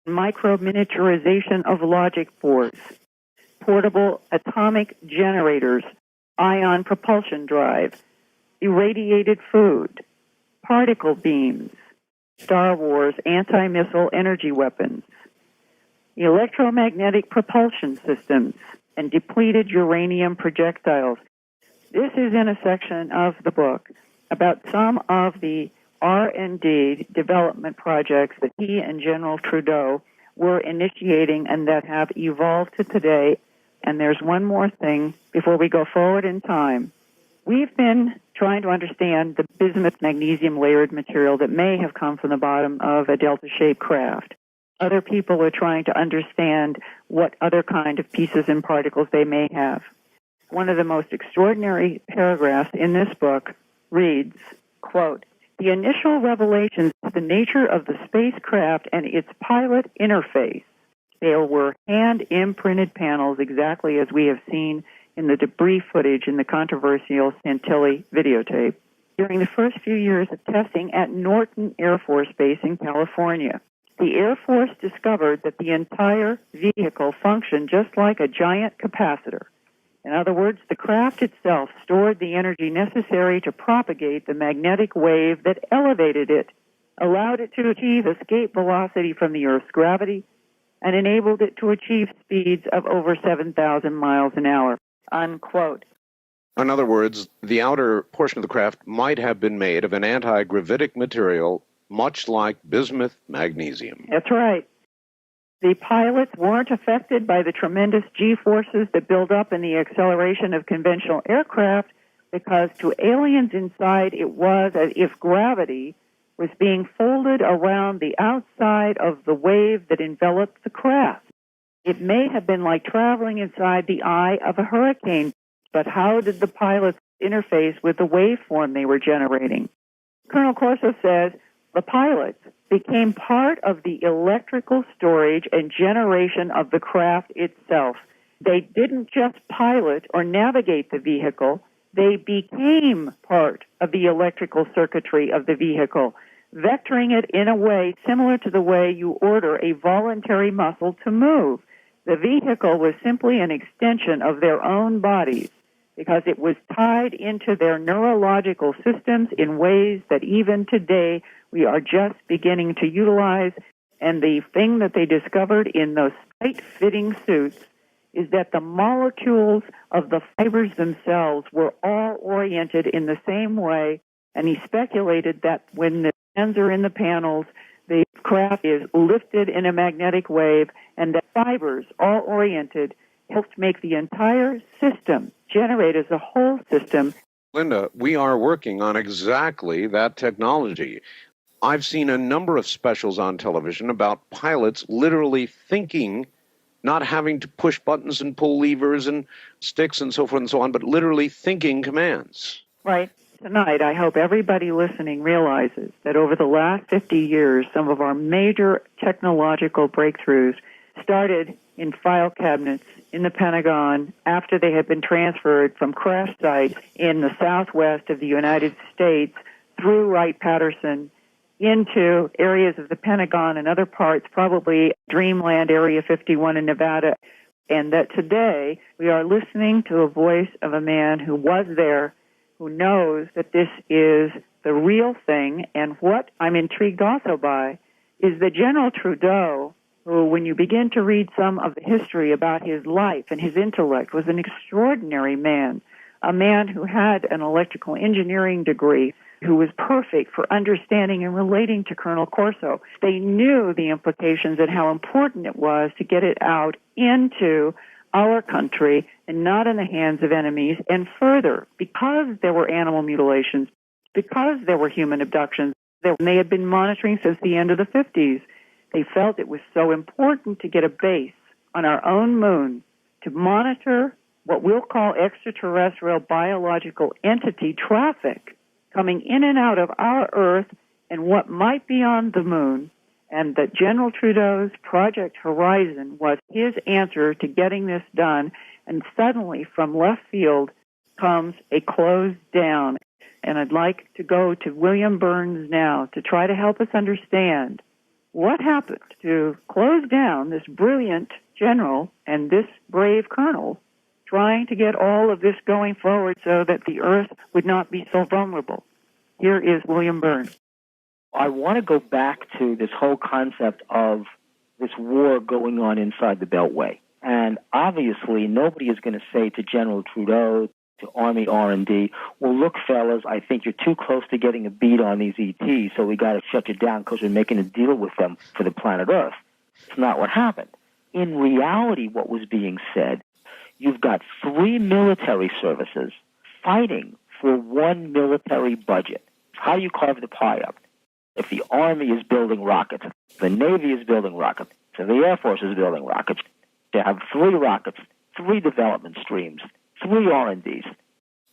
micro-miniaturization of logic boards, portable atomic generators, ion propulsion drive, irradiated food, particle beams, Star Wars anti-missile energy weapons, electromagnetic propulsion systems, and depleted uranium projectiles. This is in a section of the book about some of the R&D development projects that he and General Trudeau were initiating and that have evolved to today. And there's one more thing before we go forward in time. We've been trying to understand the bismuth magnesium layered material that may have come from the bottom of a delta-shaped craft. Other people are trying to understand what other kind of pieces and particles they may have. One of the most extraordinary paragraphs in this book reads, quote, "The initial revelations of the nature of the spacecraft and its pilot interface." There were hand-imprinted panels exactly as we have seen in the debris footage in the controversial Santilli videotape during the first few years of testing at Norton Air Force Base in California. The Air Force discovered that the entire vehicle functioned just like a giant capacitor. In other words, the craft itself stored the energy necessary to propagate the magnetic wave that elevated it, allowed it to achieve escape velocity from the Earth's gravity, and enabled it to achieve speeds of over 7,000 miles an hour, unquote. In other words, the outer portion of the craft might have been made of an anti-gravitic material, much like bismuth magnesium. That's right. The pilots weren't affected by the tremendous G-forces that build up in the acceleration of conventional aircraft because to aliens inside it was as if gravity was being folded around the outside of the wave that enveloped the craft. It may have been like traveling inside the eye of a hurricane, but how did the pilots interface with the waveform they were generating? Colonel Corso says the pilots became part of the electrical storage and generation of the craft itself. They didn't just pilot or navigate the vehicle, they became part of the electrical circuitry of the vehicle, vectoring it in a way similar to the way you order a voluntary muscle to move. The vehicle was simply an extension of their own bodies because it was tied into their neurological systems in ways that even today we are just beginning to utilize. And the thing that they discovered in those tight-fitting suits is that the molecules of the fibers themselves were all oriented in the same way. And he speculated that when the hands are in the panels, the craft is lifted in a magnetic wave, and the fibers, all oriented, helped make the entire system generate as a whole system. Linda, we are working on exactly that technology. I've seen a number of specials on television about pilots literally thinking, not having to push buttons and pull levers and sticks and so forth and so on, but literally thinking commands. Right. Tonight, I hope everybody listening realizes that over the last 50 years, some of our major technological breakthroughs started in file cabinets in the Pentagon after they had been transferred from crash sites in the southwest of the United States through Wright-Patterson into areas of the Pentagon and other parts, probably Dreamland Area 51 in Nevada, and that today we are listening to a voice of a man who was there, who knows that this is the real thing. And what I'm intrigued also by is that General Trudeau, who, when you begin to read some of the history about his life and his intellect, was an extraordinary man, a man who had an electrical engineering degree, who was perfect for understanding and relating to Colonel Corso. They knew the implications and how important it was to get it out into our country and not in the hands of enemies. And further, because there were animal mutilations, because there were human abductions, they had been monitoring since the end of the 50s. They felt it was so important to get a base on our own moon to monitor what we'll call extraterrestrial biological entity traffic coming in and out of our Earth and what might be on the moon, and that General Trudeau's Project Horizon was his answer to getting this done. And suddenly, from left field, comes a closed down. And I'd like to go to William Burns now to try to help us understand what happened to close down this brilliant general and this brave colonel trying to get all of this going forward so that the Earth would not be so vulnerable. Here is William Burns. I want to go back to this whole concept of this war going on inside the Beltway. And obviously, nobody is going to say to General Trudeau, to Army R&D, well, look, fellas, I think you're too close to getting a beat on these ETs, so we got to shut you down because we're making a deal with them for the planet Earth. It's not what happened. In reality, what was being said, you've got 3 military services fighting for one military budget. How do you carve the pie up? If the Army is building rockets, if the Navy is building rockets, if the Air Force is building rockets, they have 3 rockets, 3 development streams, 3 R&Ds.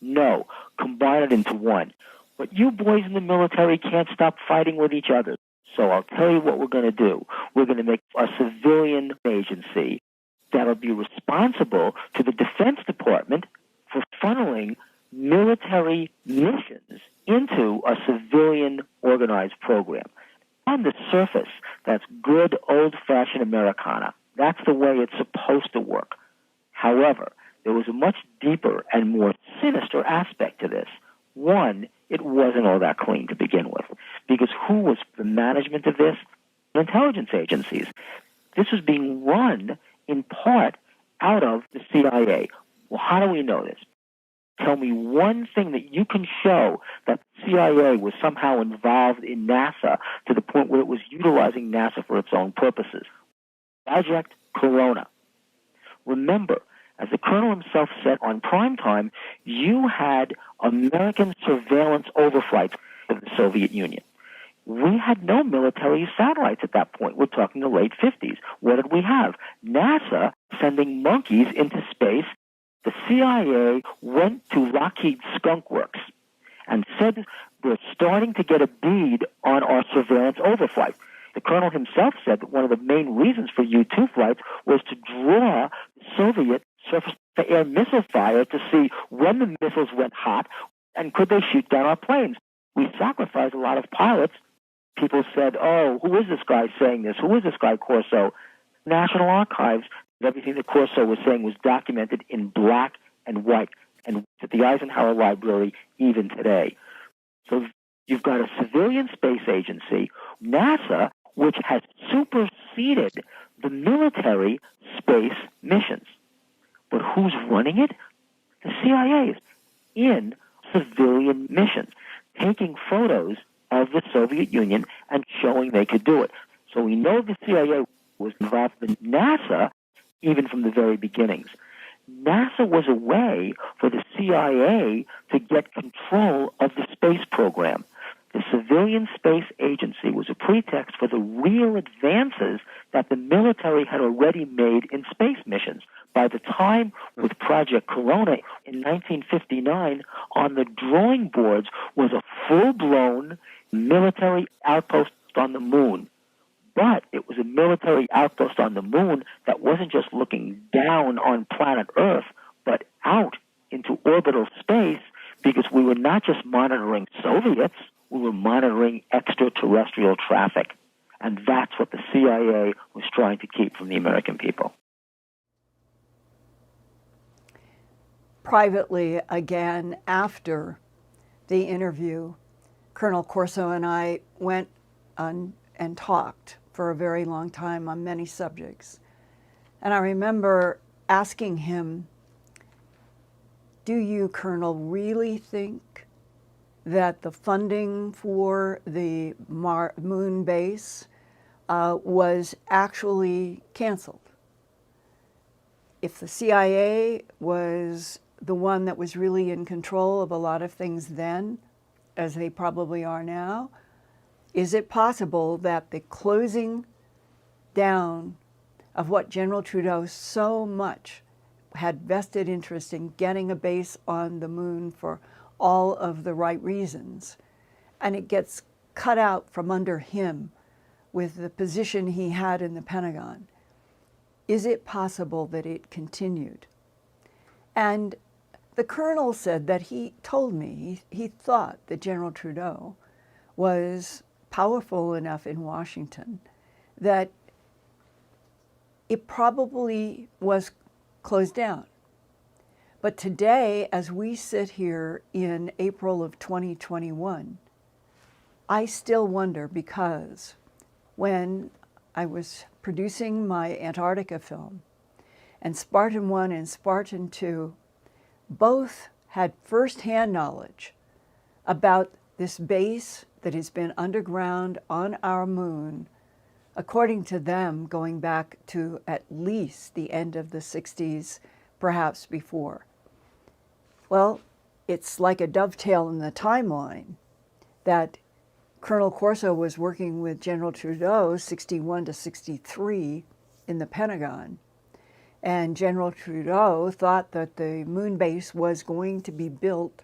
No, combine it into one. But you boys in the military can't stop fighting with each other. So I'll tell you what we're going to do. We're going to make a civilian agency that'll be responsible to the Defense Department for funneling military missions into a civilian organized program. On the surface, that's good old-fashioned Americana. That's the way it's supposed to work. However, there was a much deeper and more sinister aspect to this. One, it wasn't all that clean to begin with, because who was the management of this? Intelligence agencies. This was being run in part out of the CIA. Well, how do we know this? Tell me one thing that you can show that the CIA was somehow involved in NASA to the point where it was utilizing NASA for its own purposes. Project Corona. Remember, as the colonel himself said on primetime, you had American surveillance overflights of the Soviet Union. We had no military satellites at that point. We're talking the late 50s. What did we have? NASA sending monkeys into space. The CIA went to Lockheed Skunk Works and said, we're starting to get a bead on our surveillance overflight. The colonel himself said that one of the main reasons for U-2 flights was to draw Soviet surface-to-air missile fire to see when the missiles went hot and could they shoot down our planes. We sacrificed a lot of pilots. People said, oh, who is this guy saying this? Who is this guy Corso? National Archives, everything that Corso was saying was documented in black and white and at the Eisenhower Library even today. So you've got a civilian space agency, NASA, which has superseded the military space missions. But who's running it? The CIA is in civilian missions, taking photos of the Soviet Union and showing they could do it. So we know the CIA was involved in NASA even from the very beginnings. NASA was a way for the CIA to get control of the space program. The civilian space agency was a pretext for the real advances that the military had already made in space missions. By the time with Project Corona in 1959, on the drawing boards was a full-blown military outpost on the moon. But it was a military outpost on the moon that wasn't just looking down on planet Earth, but out into orbital space, because we were not just monitoring Soviets, we were monitoring extraterrestrial traffic. And that's what the CIA was trying to keep from the American people. Privately, again, after the interview, Colonel Corso and I went and talked for a very long time on many subjects. And I remember asking him, do you, Colonel, really think that the funding for the moon base was actually canceled? If the CIA was the one that was really in control of a lot of things then, as they probably are now, is it possible that the closing down of what General Trudeau so much had vested interest in getting a base on the moon for all of the right reasons, and it gets cut out from under him with the position he had in the Pentagon? Is it possible that it continued? And the colonel said that he told me he thought that General Trudeau was powerful enough in Washington that it probably was closed down. But today, as we sit here in April of 2021, I still wonder, because when I was producing my Antarctica film, and Spartan 1 and Spartan 2 both had firsthand knowledge about this base that has been underground on our moon, according to them, going back to at least the end of the 60s, perhaps before. Well, it's like a dovetail in the timeline that Colonel Corso was working with General Trudeau, 61 to 63, in the Pentagon. And General Trudeau thought that the moon base was going to be built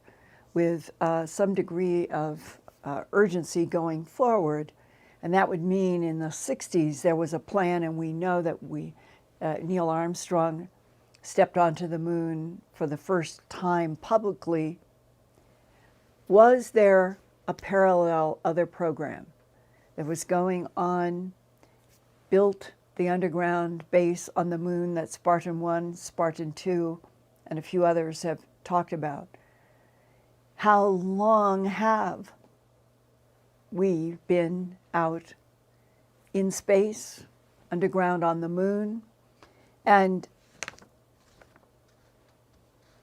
with some degree of urgency going forward. And that would mean in the 60s there was a plan, and we know that Neil Armstrong stepped onto the moon for the first time publicly. Was there a parallel other program that was going on, built the underground base on the moon that Spartan 1, Spartan 2, and a few others have talked about? How long have we been out in space, underground on the moon? And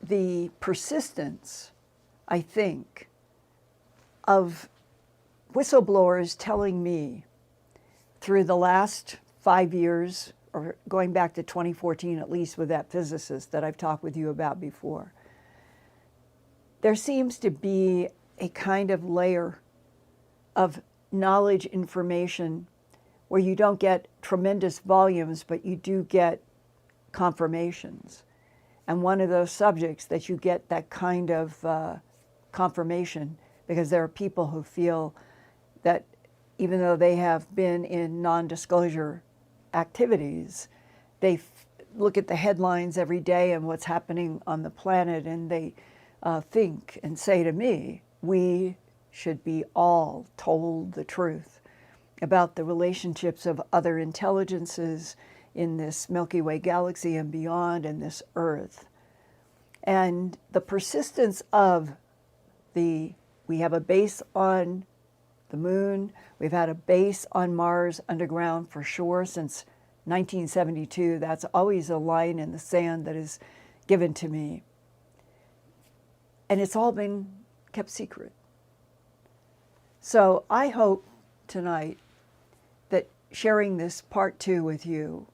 the persistence, I think, of whistleblowers telling me through the last 5 years, or going back to 2014 at least with that physicist that I've talked with you about before, there seems to be a kind of layer of knowledge information where you don't get tremendous volumes, but you do get confirmations. And one of those subjects that you get that kind of confirmation, because there are people who feel that even though they have been in non-disclosure activities, they look at the headlines every day and what's happening on the planet, and they think and say to me, we should be all told the truth about the relationships of other intelligences in this Milky Way galaxy and beyond, and this Earth. And the persistence of we have a base on the moon, we've had a base on Mars underground for sure since 1972. That's always a line in the sand that is given to me. And it's all been kept secret. So I hope tonight that sharing this part 2 with you,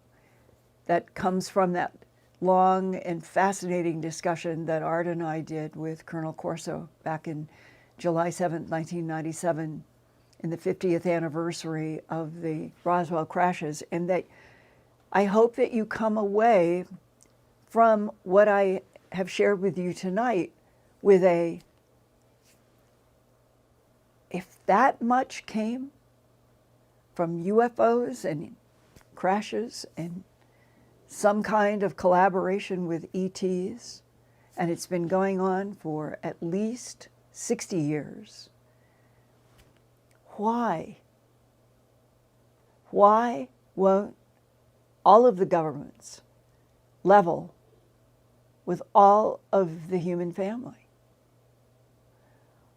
that comes from that long and fascinating discussion that Art and I did with Colonel Corso back in July 7th, 1997, in the 50th anniversary of the Roswell crashes, and that I hope that you come away from what I have shared with you tonight with if that much came from UFOs and crashes and some kind of collaboration with ETs, and it's been going on for at least 60 years. Why? Why won't all of the governments level with all of the human family?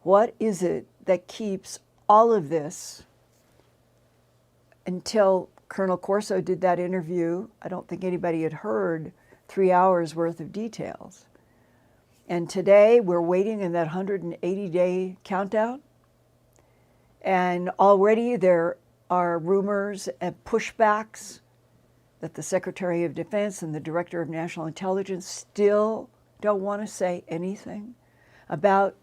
What is it that keeps all of this until Colonel Corso did that interview? I don't think anybody had heard 3 hours worth of details. And today we're waiting in that 180-day countdown. And already there are rumors and pushbacks that the Secretary of Defense and the Director of National Intelligence still don't want to say anything about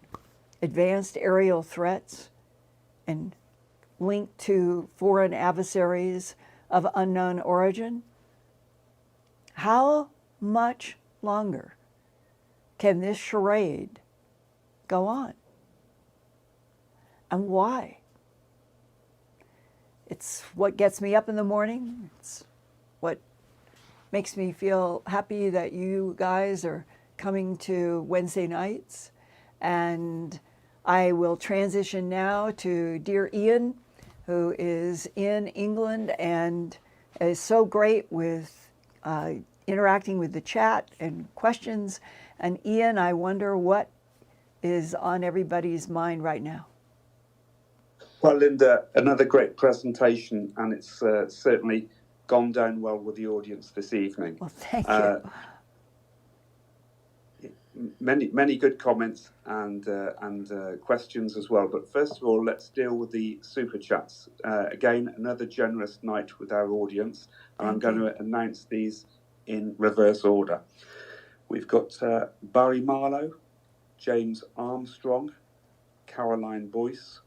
advanced aerial threats and linked to foreign adversaries of unknown origin. How much longer can this charade go on? And why? It's what gets me up in the morning. It's what makes me feel happy that you guys are coming to Wednesday nights. And I will transition now to dear Ian, who is in England and is so great with interacting with the chat and questions. And Ian, I wonder what is on everybody's mind right now. Well, Linda, another great presentation, and it's certainly gone down well with the audience this evening. Well, thank you. many good comments and questions as well. But first of all, let's deal with the super chats. Again, another generous night with our audience, and I'm going to announce these in reverse order. We've got Barry Marlowe, James Armstrong, Caroline Boyce,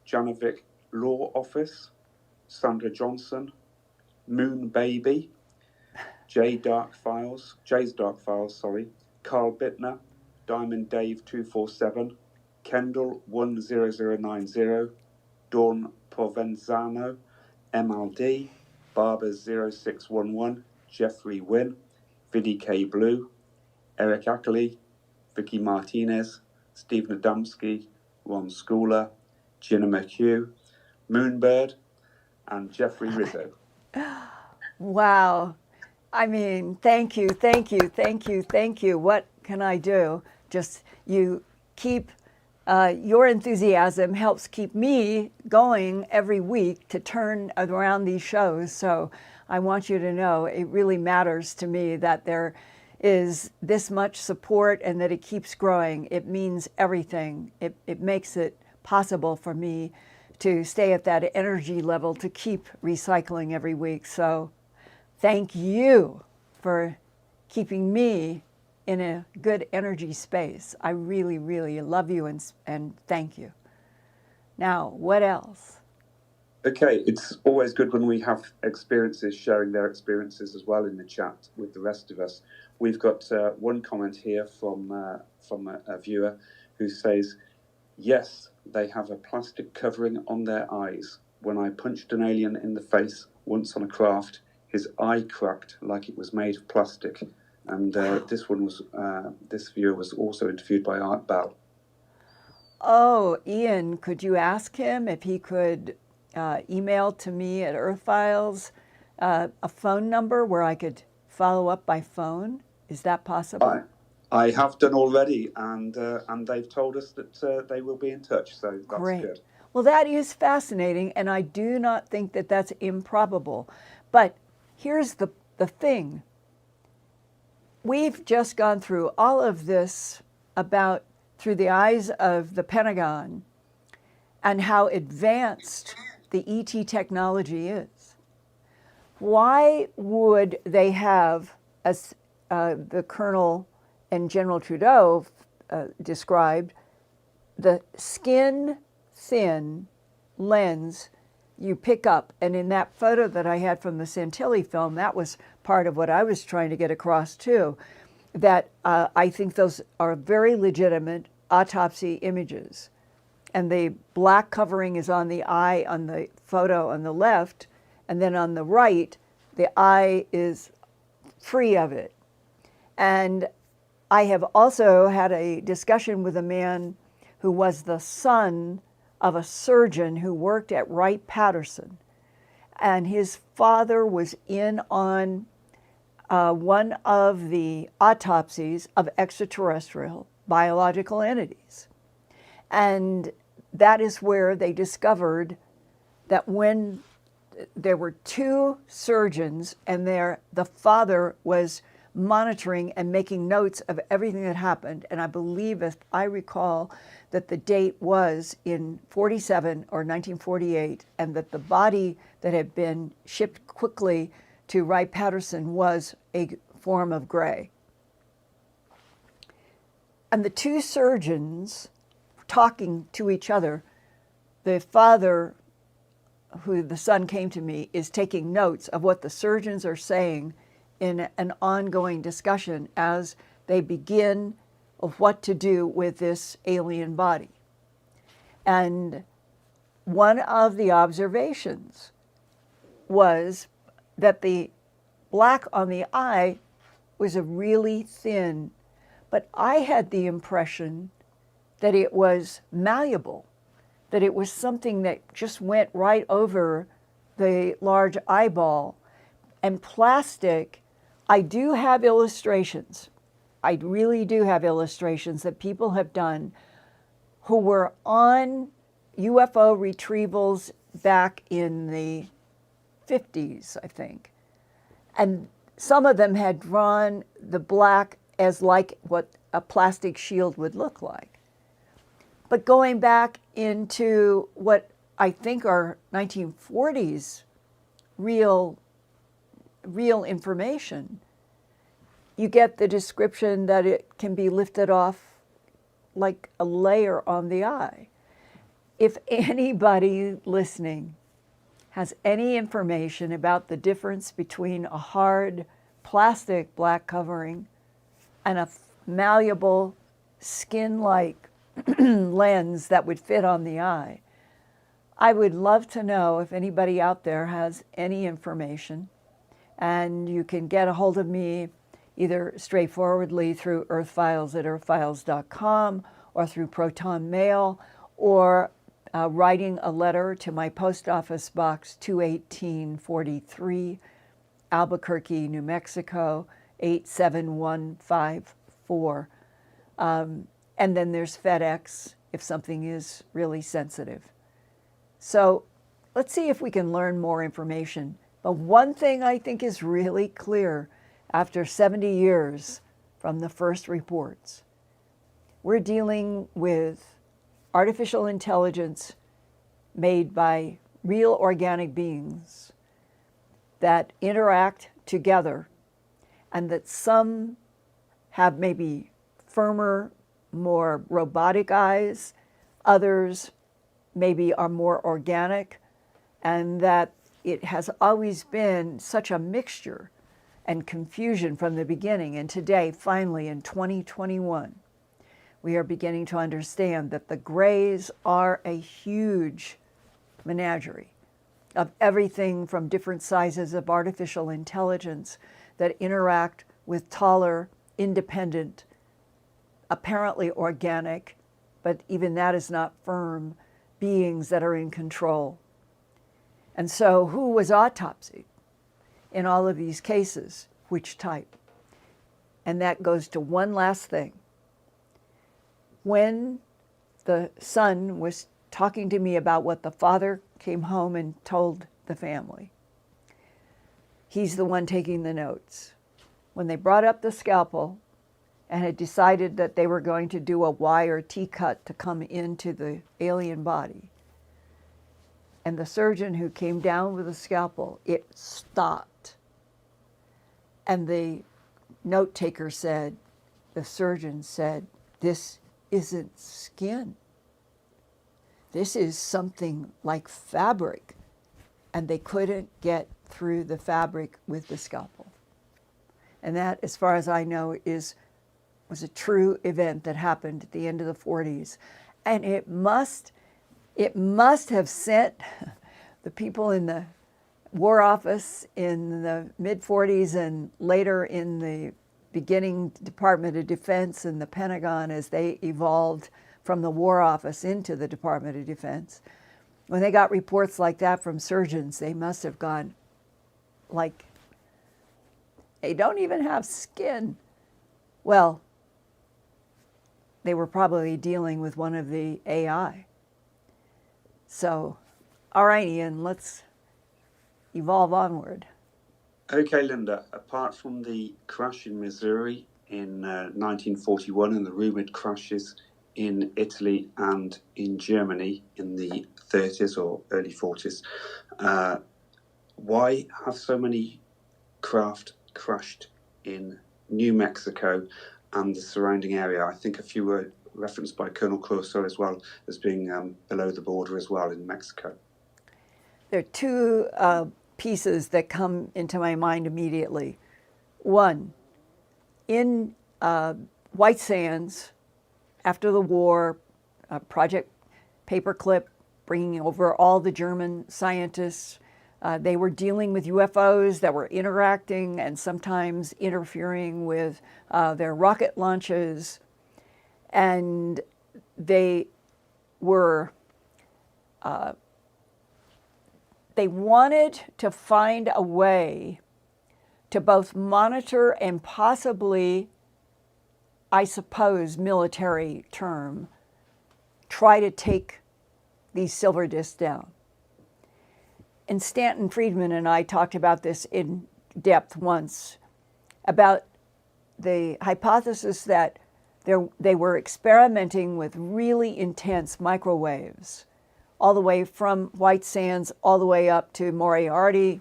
Janovic Law Office, Sandra Johnson, Moon Baby, Jay's Dark Files, Carl Bittner, Diamond Dave 247, Kendall 10090, Dawn Provenzano, MLD, Barber 0611, Jeffrey Wynn, Viddy K Blue, Eric Ackley, Vicky Martinez, Steve Adamski, Ron Schooler, Gina McHugh, Moonbird, and Jeffrey Rizzo. Wow. I mean, thank you, thank you, thank you, thank you. What can I do? Just you keep, your enthusiasm helps keep me going every week to turn around these shows. So I want you to know it really matters to me that there is this much support and that it keeps growing. It means everything. It makes it possible for me to stay at that energy level to keep recycling every week. So thank you for keeping me in a good energy space. I really, really love you and thank you. Now, what else? Okay, it's always good when we have experiences sharing their experiences as well in the chat with the rest of us. We've got one comment here from a viewer who says, yes, they have a plastic covering on their eyes. When I punched an alien in the face once on a craft, his eye cracked like it was made of plastic. And this viewer was also interviewed by Art Bell. Oh, Ian, could you ask him if he could email to me at Earthfiles a phone number where I could follow up by phone? Is that possible? I have done already, and they've told us that they will be in touch, so that's Great. good. Well, that is fascinating, and I do not think that that's improbable. But here's the thing. We've just gone through all of this through the eyes of the Pentagon and how advanced the ET technology is. Why would they have, as the Colonel and General Trudeau described, the skin-thin lens you pick up? And in that photo that I had from the Santilli film, that was part of what I was trying to get across too, that I think those are very legitimate autopsy images. And the black covering is on the eye on the photo on the left, and then on the right, the eye is free of it. And I have also had a discussion with a man who was the son of a surgeon who worked at Wright-Patterson. And his father was in on one of the autopsies of extraterrestrial biological entities. And that is where they discovered that when there were two surgeons and the father was monitoring and making notes of everything that happened. And I believe, if I recall, that the date was in 47 or 1948, and that the body that had been shipped quickly to Wright-Patterson was a form of gray. And the two surgeons talking to each other, the father, who the son came to me, is taking notes of what the surgeons are saying in an ongoing discussion as they begin of what to do with this alien body. And one of the observations was that the black on the eye was a really thin, but I had the impression that it was malleable, that it was something that just went right over the large eyeball. And plastic, I do have illustrations. I really do have illustrations that people have done who were on UFO retrievals back in the 50s, I think. And some of them had drawn the black as like what a plastic shield would look like. But going back into what I think are 1940s real information, you get the description that it can be lifted off like a layer on the eye. If anybody listening has any information about the difference between a hard plastic black covering and a malleable skin-like lens that would fit on the eye, I would love to know if anybody out there has any information. And you can get a hold of me either straightforwardly through earthfiles@earthfiles.com or through Proton Mail, or writing a letter to my post office box 21843, Albuquerque, New Mexico 87154. And then there's FedEx if something is really sensitive. So let's see if we can learn more information. But one thing I think is really clear after 70 years from the first reports, we're dealing with artificial intelligence made by real organic beings that interact together, and that some have maybe firmer, more robotic eyes, others maybe are more organic, and that it has always been such a mixture and confusion from the beginning. And today, finally, in 2021, we are beginning to understand that the grays are a huge menagerie of everything from different sizes of artificial intelligence that interact with taller, independent, apparently organic, but even that is not firm, beings that are in control. And so who was autopsied in all of these cases? Which type? And that goes to one last thing. When the son was talking to me about what the father came home and told the family, he's the one taking the notes. When they brought up the scalpel and had decided that they were going to do a Y or T cut to come into the alien body, and the surgeon who came down with the scalpel, it stopped. And the note taker said, the surgeon said, "This isn't skin. This is something like fabric." And they couldn't get through the fabric with the scalpel. And that, as far as I know, was a true event that happened at the end of the 40s. And it must have sent the people in the War Office in the mid-40s and later in the beginning Department of Defense and the Pentagon, as they evolved from the War Office into the Department of Defense. When they got reports like that from surgeons, they must have gone like, they don't even have skin. Well, they were probably dealing with one of the AI. So, all right, Ian, let's evolve onward. Okay, Linda, apart from the crash in Missouri in 1941 and the rumoured crashes in Italy and in Germany in the 30s or early 40s, why have so many craft crashed in New Mexico and the surrounding area? I think a few were referenced by Colonel Corso as well as being below the border as well in Mexico. There are two pieces that come into my mind immediately. One, in White Sands, after the war, Project Paperclip, bringing over all the German scientists, they were dealing with UFOs that were interacting and sometimes interfering with their rocket launches. And they were, they wanted to find a way to both monitor and possibly, I suppose, military term, try to take these silver discs down. And Stanton Friedman and I talked about this in depth once, about the hypothesis that They were experimenting with really intense microwaves, all the way from White Sands all the way up to Moriarty,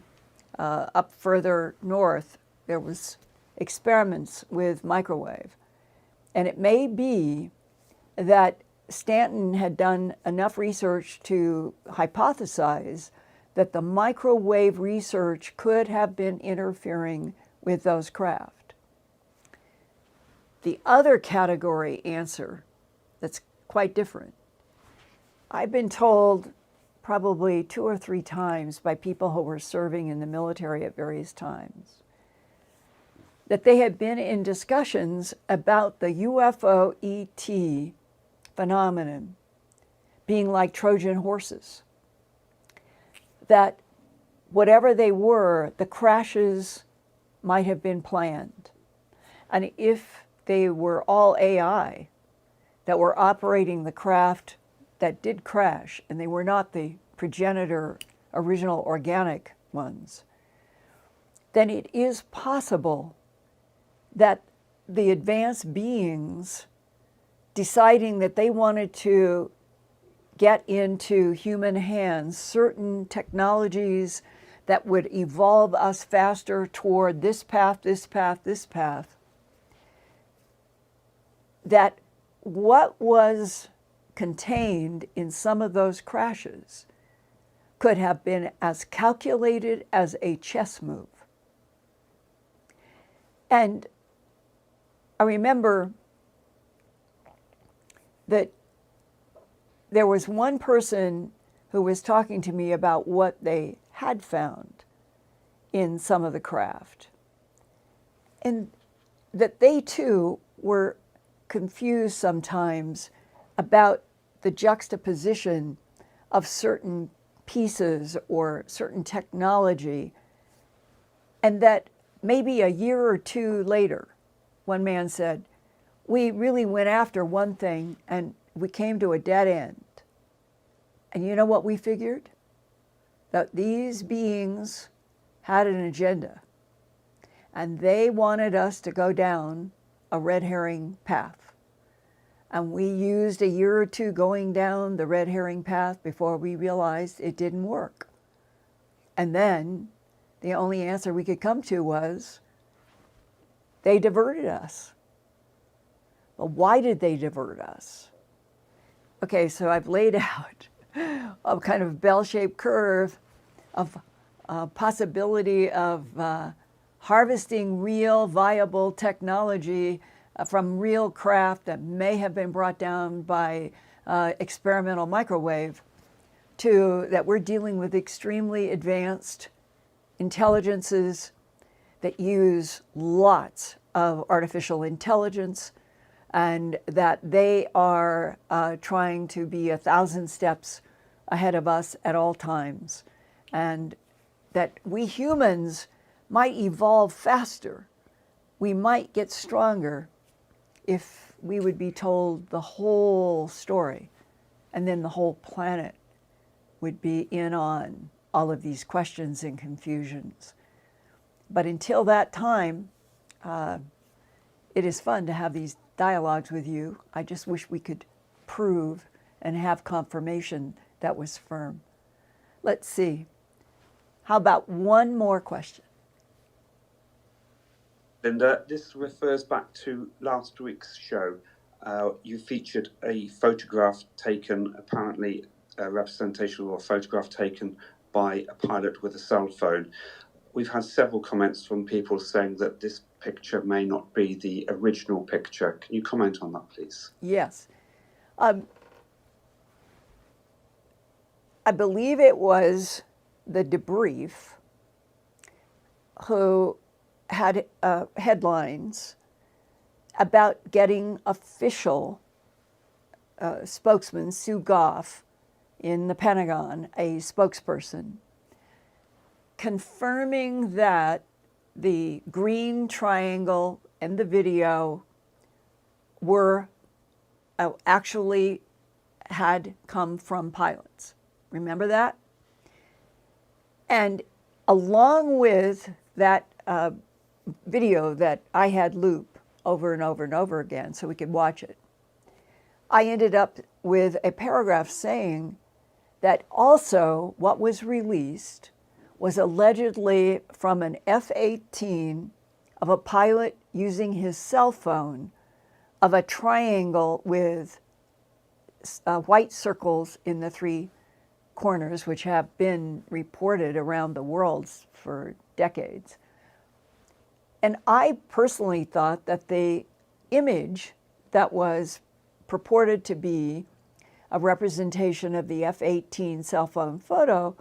up further north. There was experiments with microwave. And it may be that Stanton had done enough research to hypothesize that the microwave research could have been interfering with those craft. The other category answer that's quite different. I've been told probably 2 or 3 times by people who were serving in the military at various times that they had been in discussions about the UFO ET phenomenon being like Trojan horses. That whatever they were, the crashes might have been planned. And if they were all AI that were operating the craft that did crash, and they were not the progenitor, original organic ones, then it is possible that the advanced beings deciding that they wanted to get into human hands certain technologies that would evolve us faster toward this path, this path, this path, that what was contained in some of those crashes could have been as calculated as a chess move. And I remember that there was one person who was talking to me about what they had found in some of the craft, and that they too were confused sometimes about the juxtaposition of certain pieces or certain technology, and that maybe a year or 2 later, one man said, we really went after one thing and we came to a dead end. And you know what we figured? That these beings had an agenda, and they wanted us to go down a red herring path. And we used a year or 2 going down the red herring path before we realized it didn't work. And then the only answer we could come to was they diverted us. Well, why did they divert us? Okay, so I've laid out a kind of bell-shaped curve of possibility of harvesting real viable technology from real craft that may have been brought down by experimental microwave, to that we're dealing with extremely advanced intelligences that use lots of artificial intelligence, and that they are trying to be 1,000 steps ahead of us at all times, and that we humans might evolve faster, we might get stronger if we would be told the whole story, and then the whole planet would be in on all of these questions and confusions. But until that time, it is fun to have these dialogues with you. I just wish we could prove and have confirmation that was firm. Let's see. How about one more question? Linda, this refers back to last week's show. You featured a photograph taken, apparently a representation or a photograph taken by a pilot with a cell phone. We've had several comments from people saying that this picture may not be the original picture. Can you comment on that, please? Yes. I believe it was the debrief who had headlines about getting official spokesman, Sue Goff, in the Pentagon, a spokesperson, confirming that the green triangle and the video were actually had come from pilots. Remember that? And along with that video that I had loop over and over and over again so we could watch it. I ended up with a paragraph saying that also what was released was allegedly from an F-18 of a pilot using his cell phone of a triangle with white circles in the three corners, which have been reported around the world for decades. And I personally thought that the image that was purported to be a representation of the F-18 cell phone photo,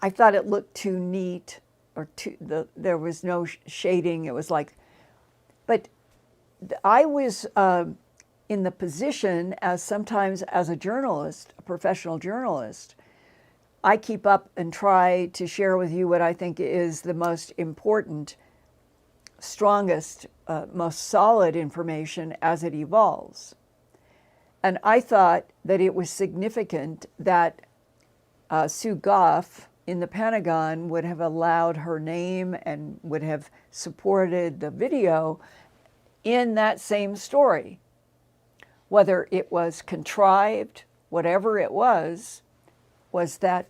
I thought it looked too neat, or there was no shading. It was like, but I was in the position as sometimes as a journalist, a professional journalist, I keep up and try to share with you what I think is the most important, strongest, most solid information as it evolves. And I thought that it was significant that Sue Goff in the Pentagon would have allowed her name and would have supported the video in that same story. Whether it was contrived, whatever it was that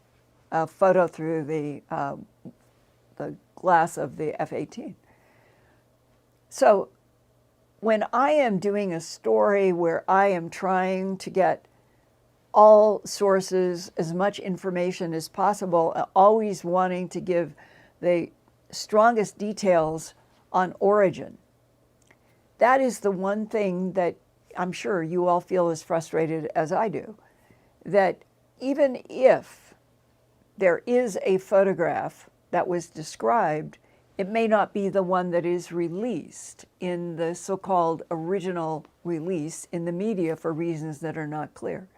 photo through the glass of the F-18. So when I am doing a story where I am trying to get all sources, as much information as possible, always wanting to give the strongest details on origin, that is the one thing that I'm sure you all feel as frustrated as I do, that even if there is a photograph that was described, it may not be the one that is released in the so-called original release in the media for reasons that are not clear.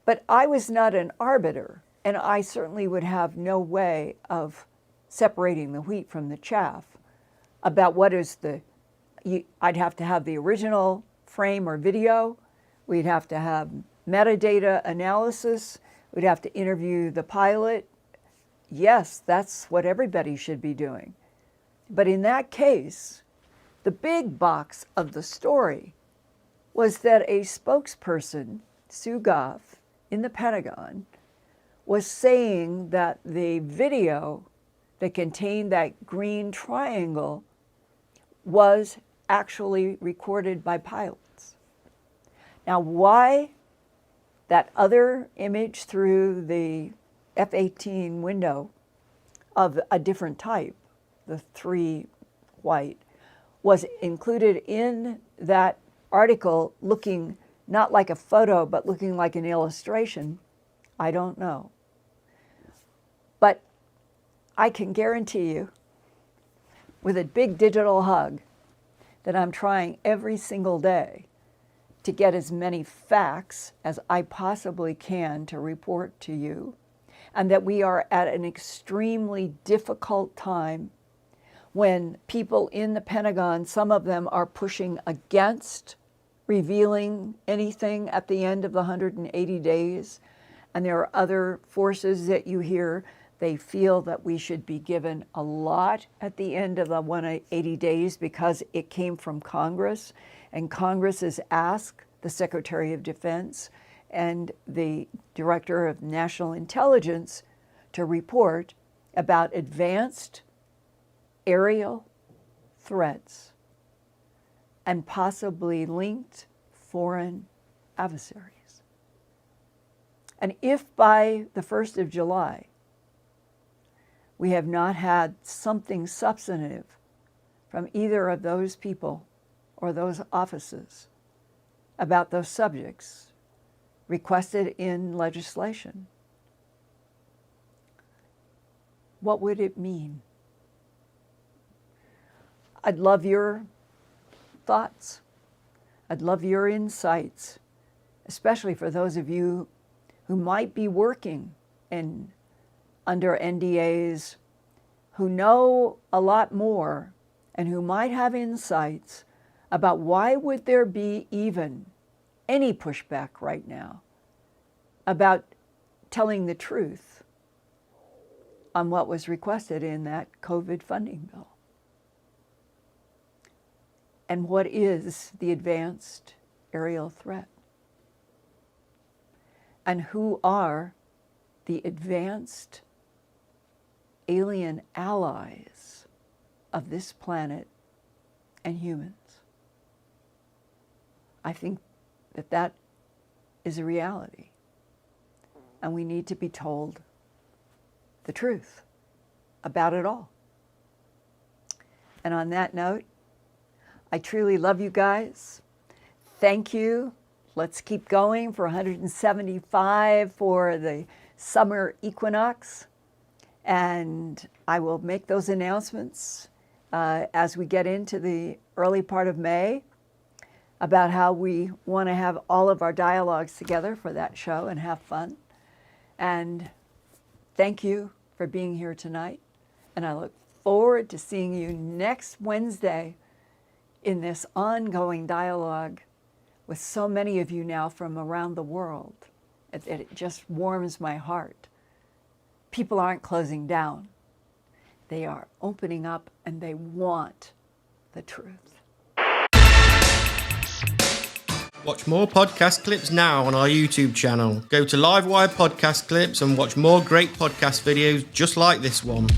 But I was not an arbiter, and I certainly would have no way of separating the wheat from the chaff about what is I'd have to have the original frame or video, we'd have to have metadata analysis, we'd have to interview the pilot. Yes, that's what everybody should be doing. But in that case, the big box of the story was that a spokesperson, Sue Goff, in the Pentagon, was saying that the video that contained that green triangle was actually recorded by pilots. Now, why that other image through the F-18 window of a different type, the three white, was included in that article looking not like a photo, but looking like an illustration, I don't know. But I can guarantee you, with a big digital hug, that I'm trying every single day to get as many facts as I possibly can to report to you, and that we are at an extremely difficult time when people in the Pentagon, some of them are pushing against revealing anything at the end of the 180 days, and there are other forces that you hear, they feel that we should be given a lot at the end of the 180 days because it came from Congress, and Congress has asked the Secretary of Defense and the Director of National Intelligence to report about advanced aerial threats and possibly linked foreign adversaries. And if by the 1st of July we have not had something substantive from either of those people or those offices about those subjects requested in legislation, what would it mean? I'd love your thoughts. I'd love your insights, especially for those of you who might be working under NDAs, who know a lot more and who might have insights about why would there be even any pushback right now about telling the truth on what was requested in that COVID funding bill. And what is the advanced aerial threat? And who are the advanced alien allies of this planet and humans? I think that that is a reality. And we need to be told the truth about it all. And on that note, I truly love you guys. Thank you. Let's keep going for 175 for the summer equinox. And I will make those announcements as we get into the early part of May about how we want to have all of our dialogues together for that show and have fun. And thank you for being here tonight. And I look forward to seeing you next Wednesday in this ongoing dialogue with so many of you now from around the world. It just warms my heart. People aren't closing down. They are opening up and they want the truth. Watch more podcast clips now on our YouTube channel. Go to WWII podcast clips and watch more great podcast videos just like this one.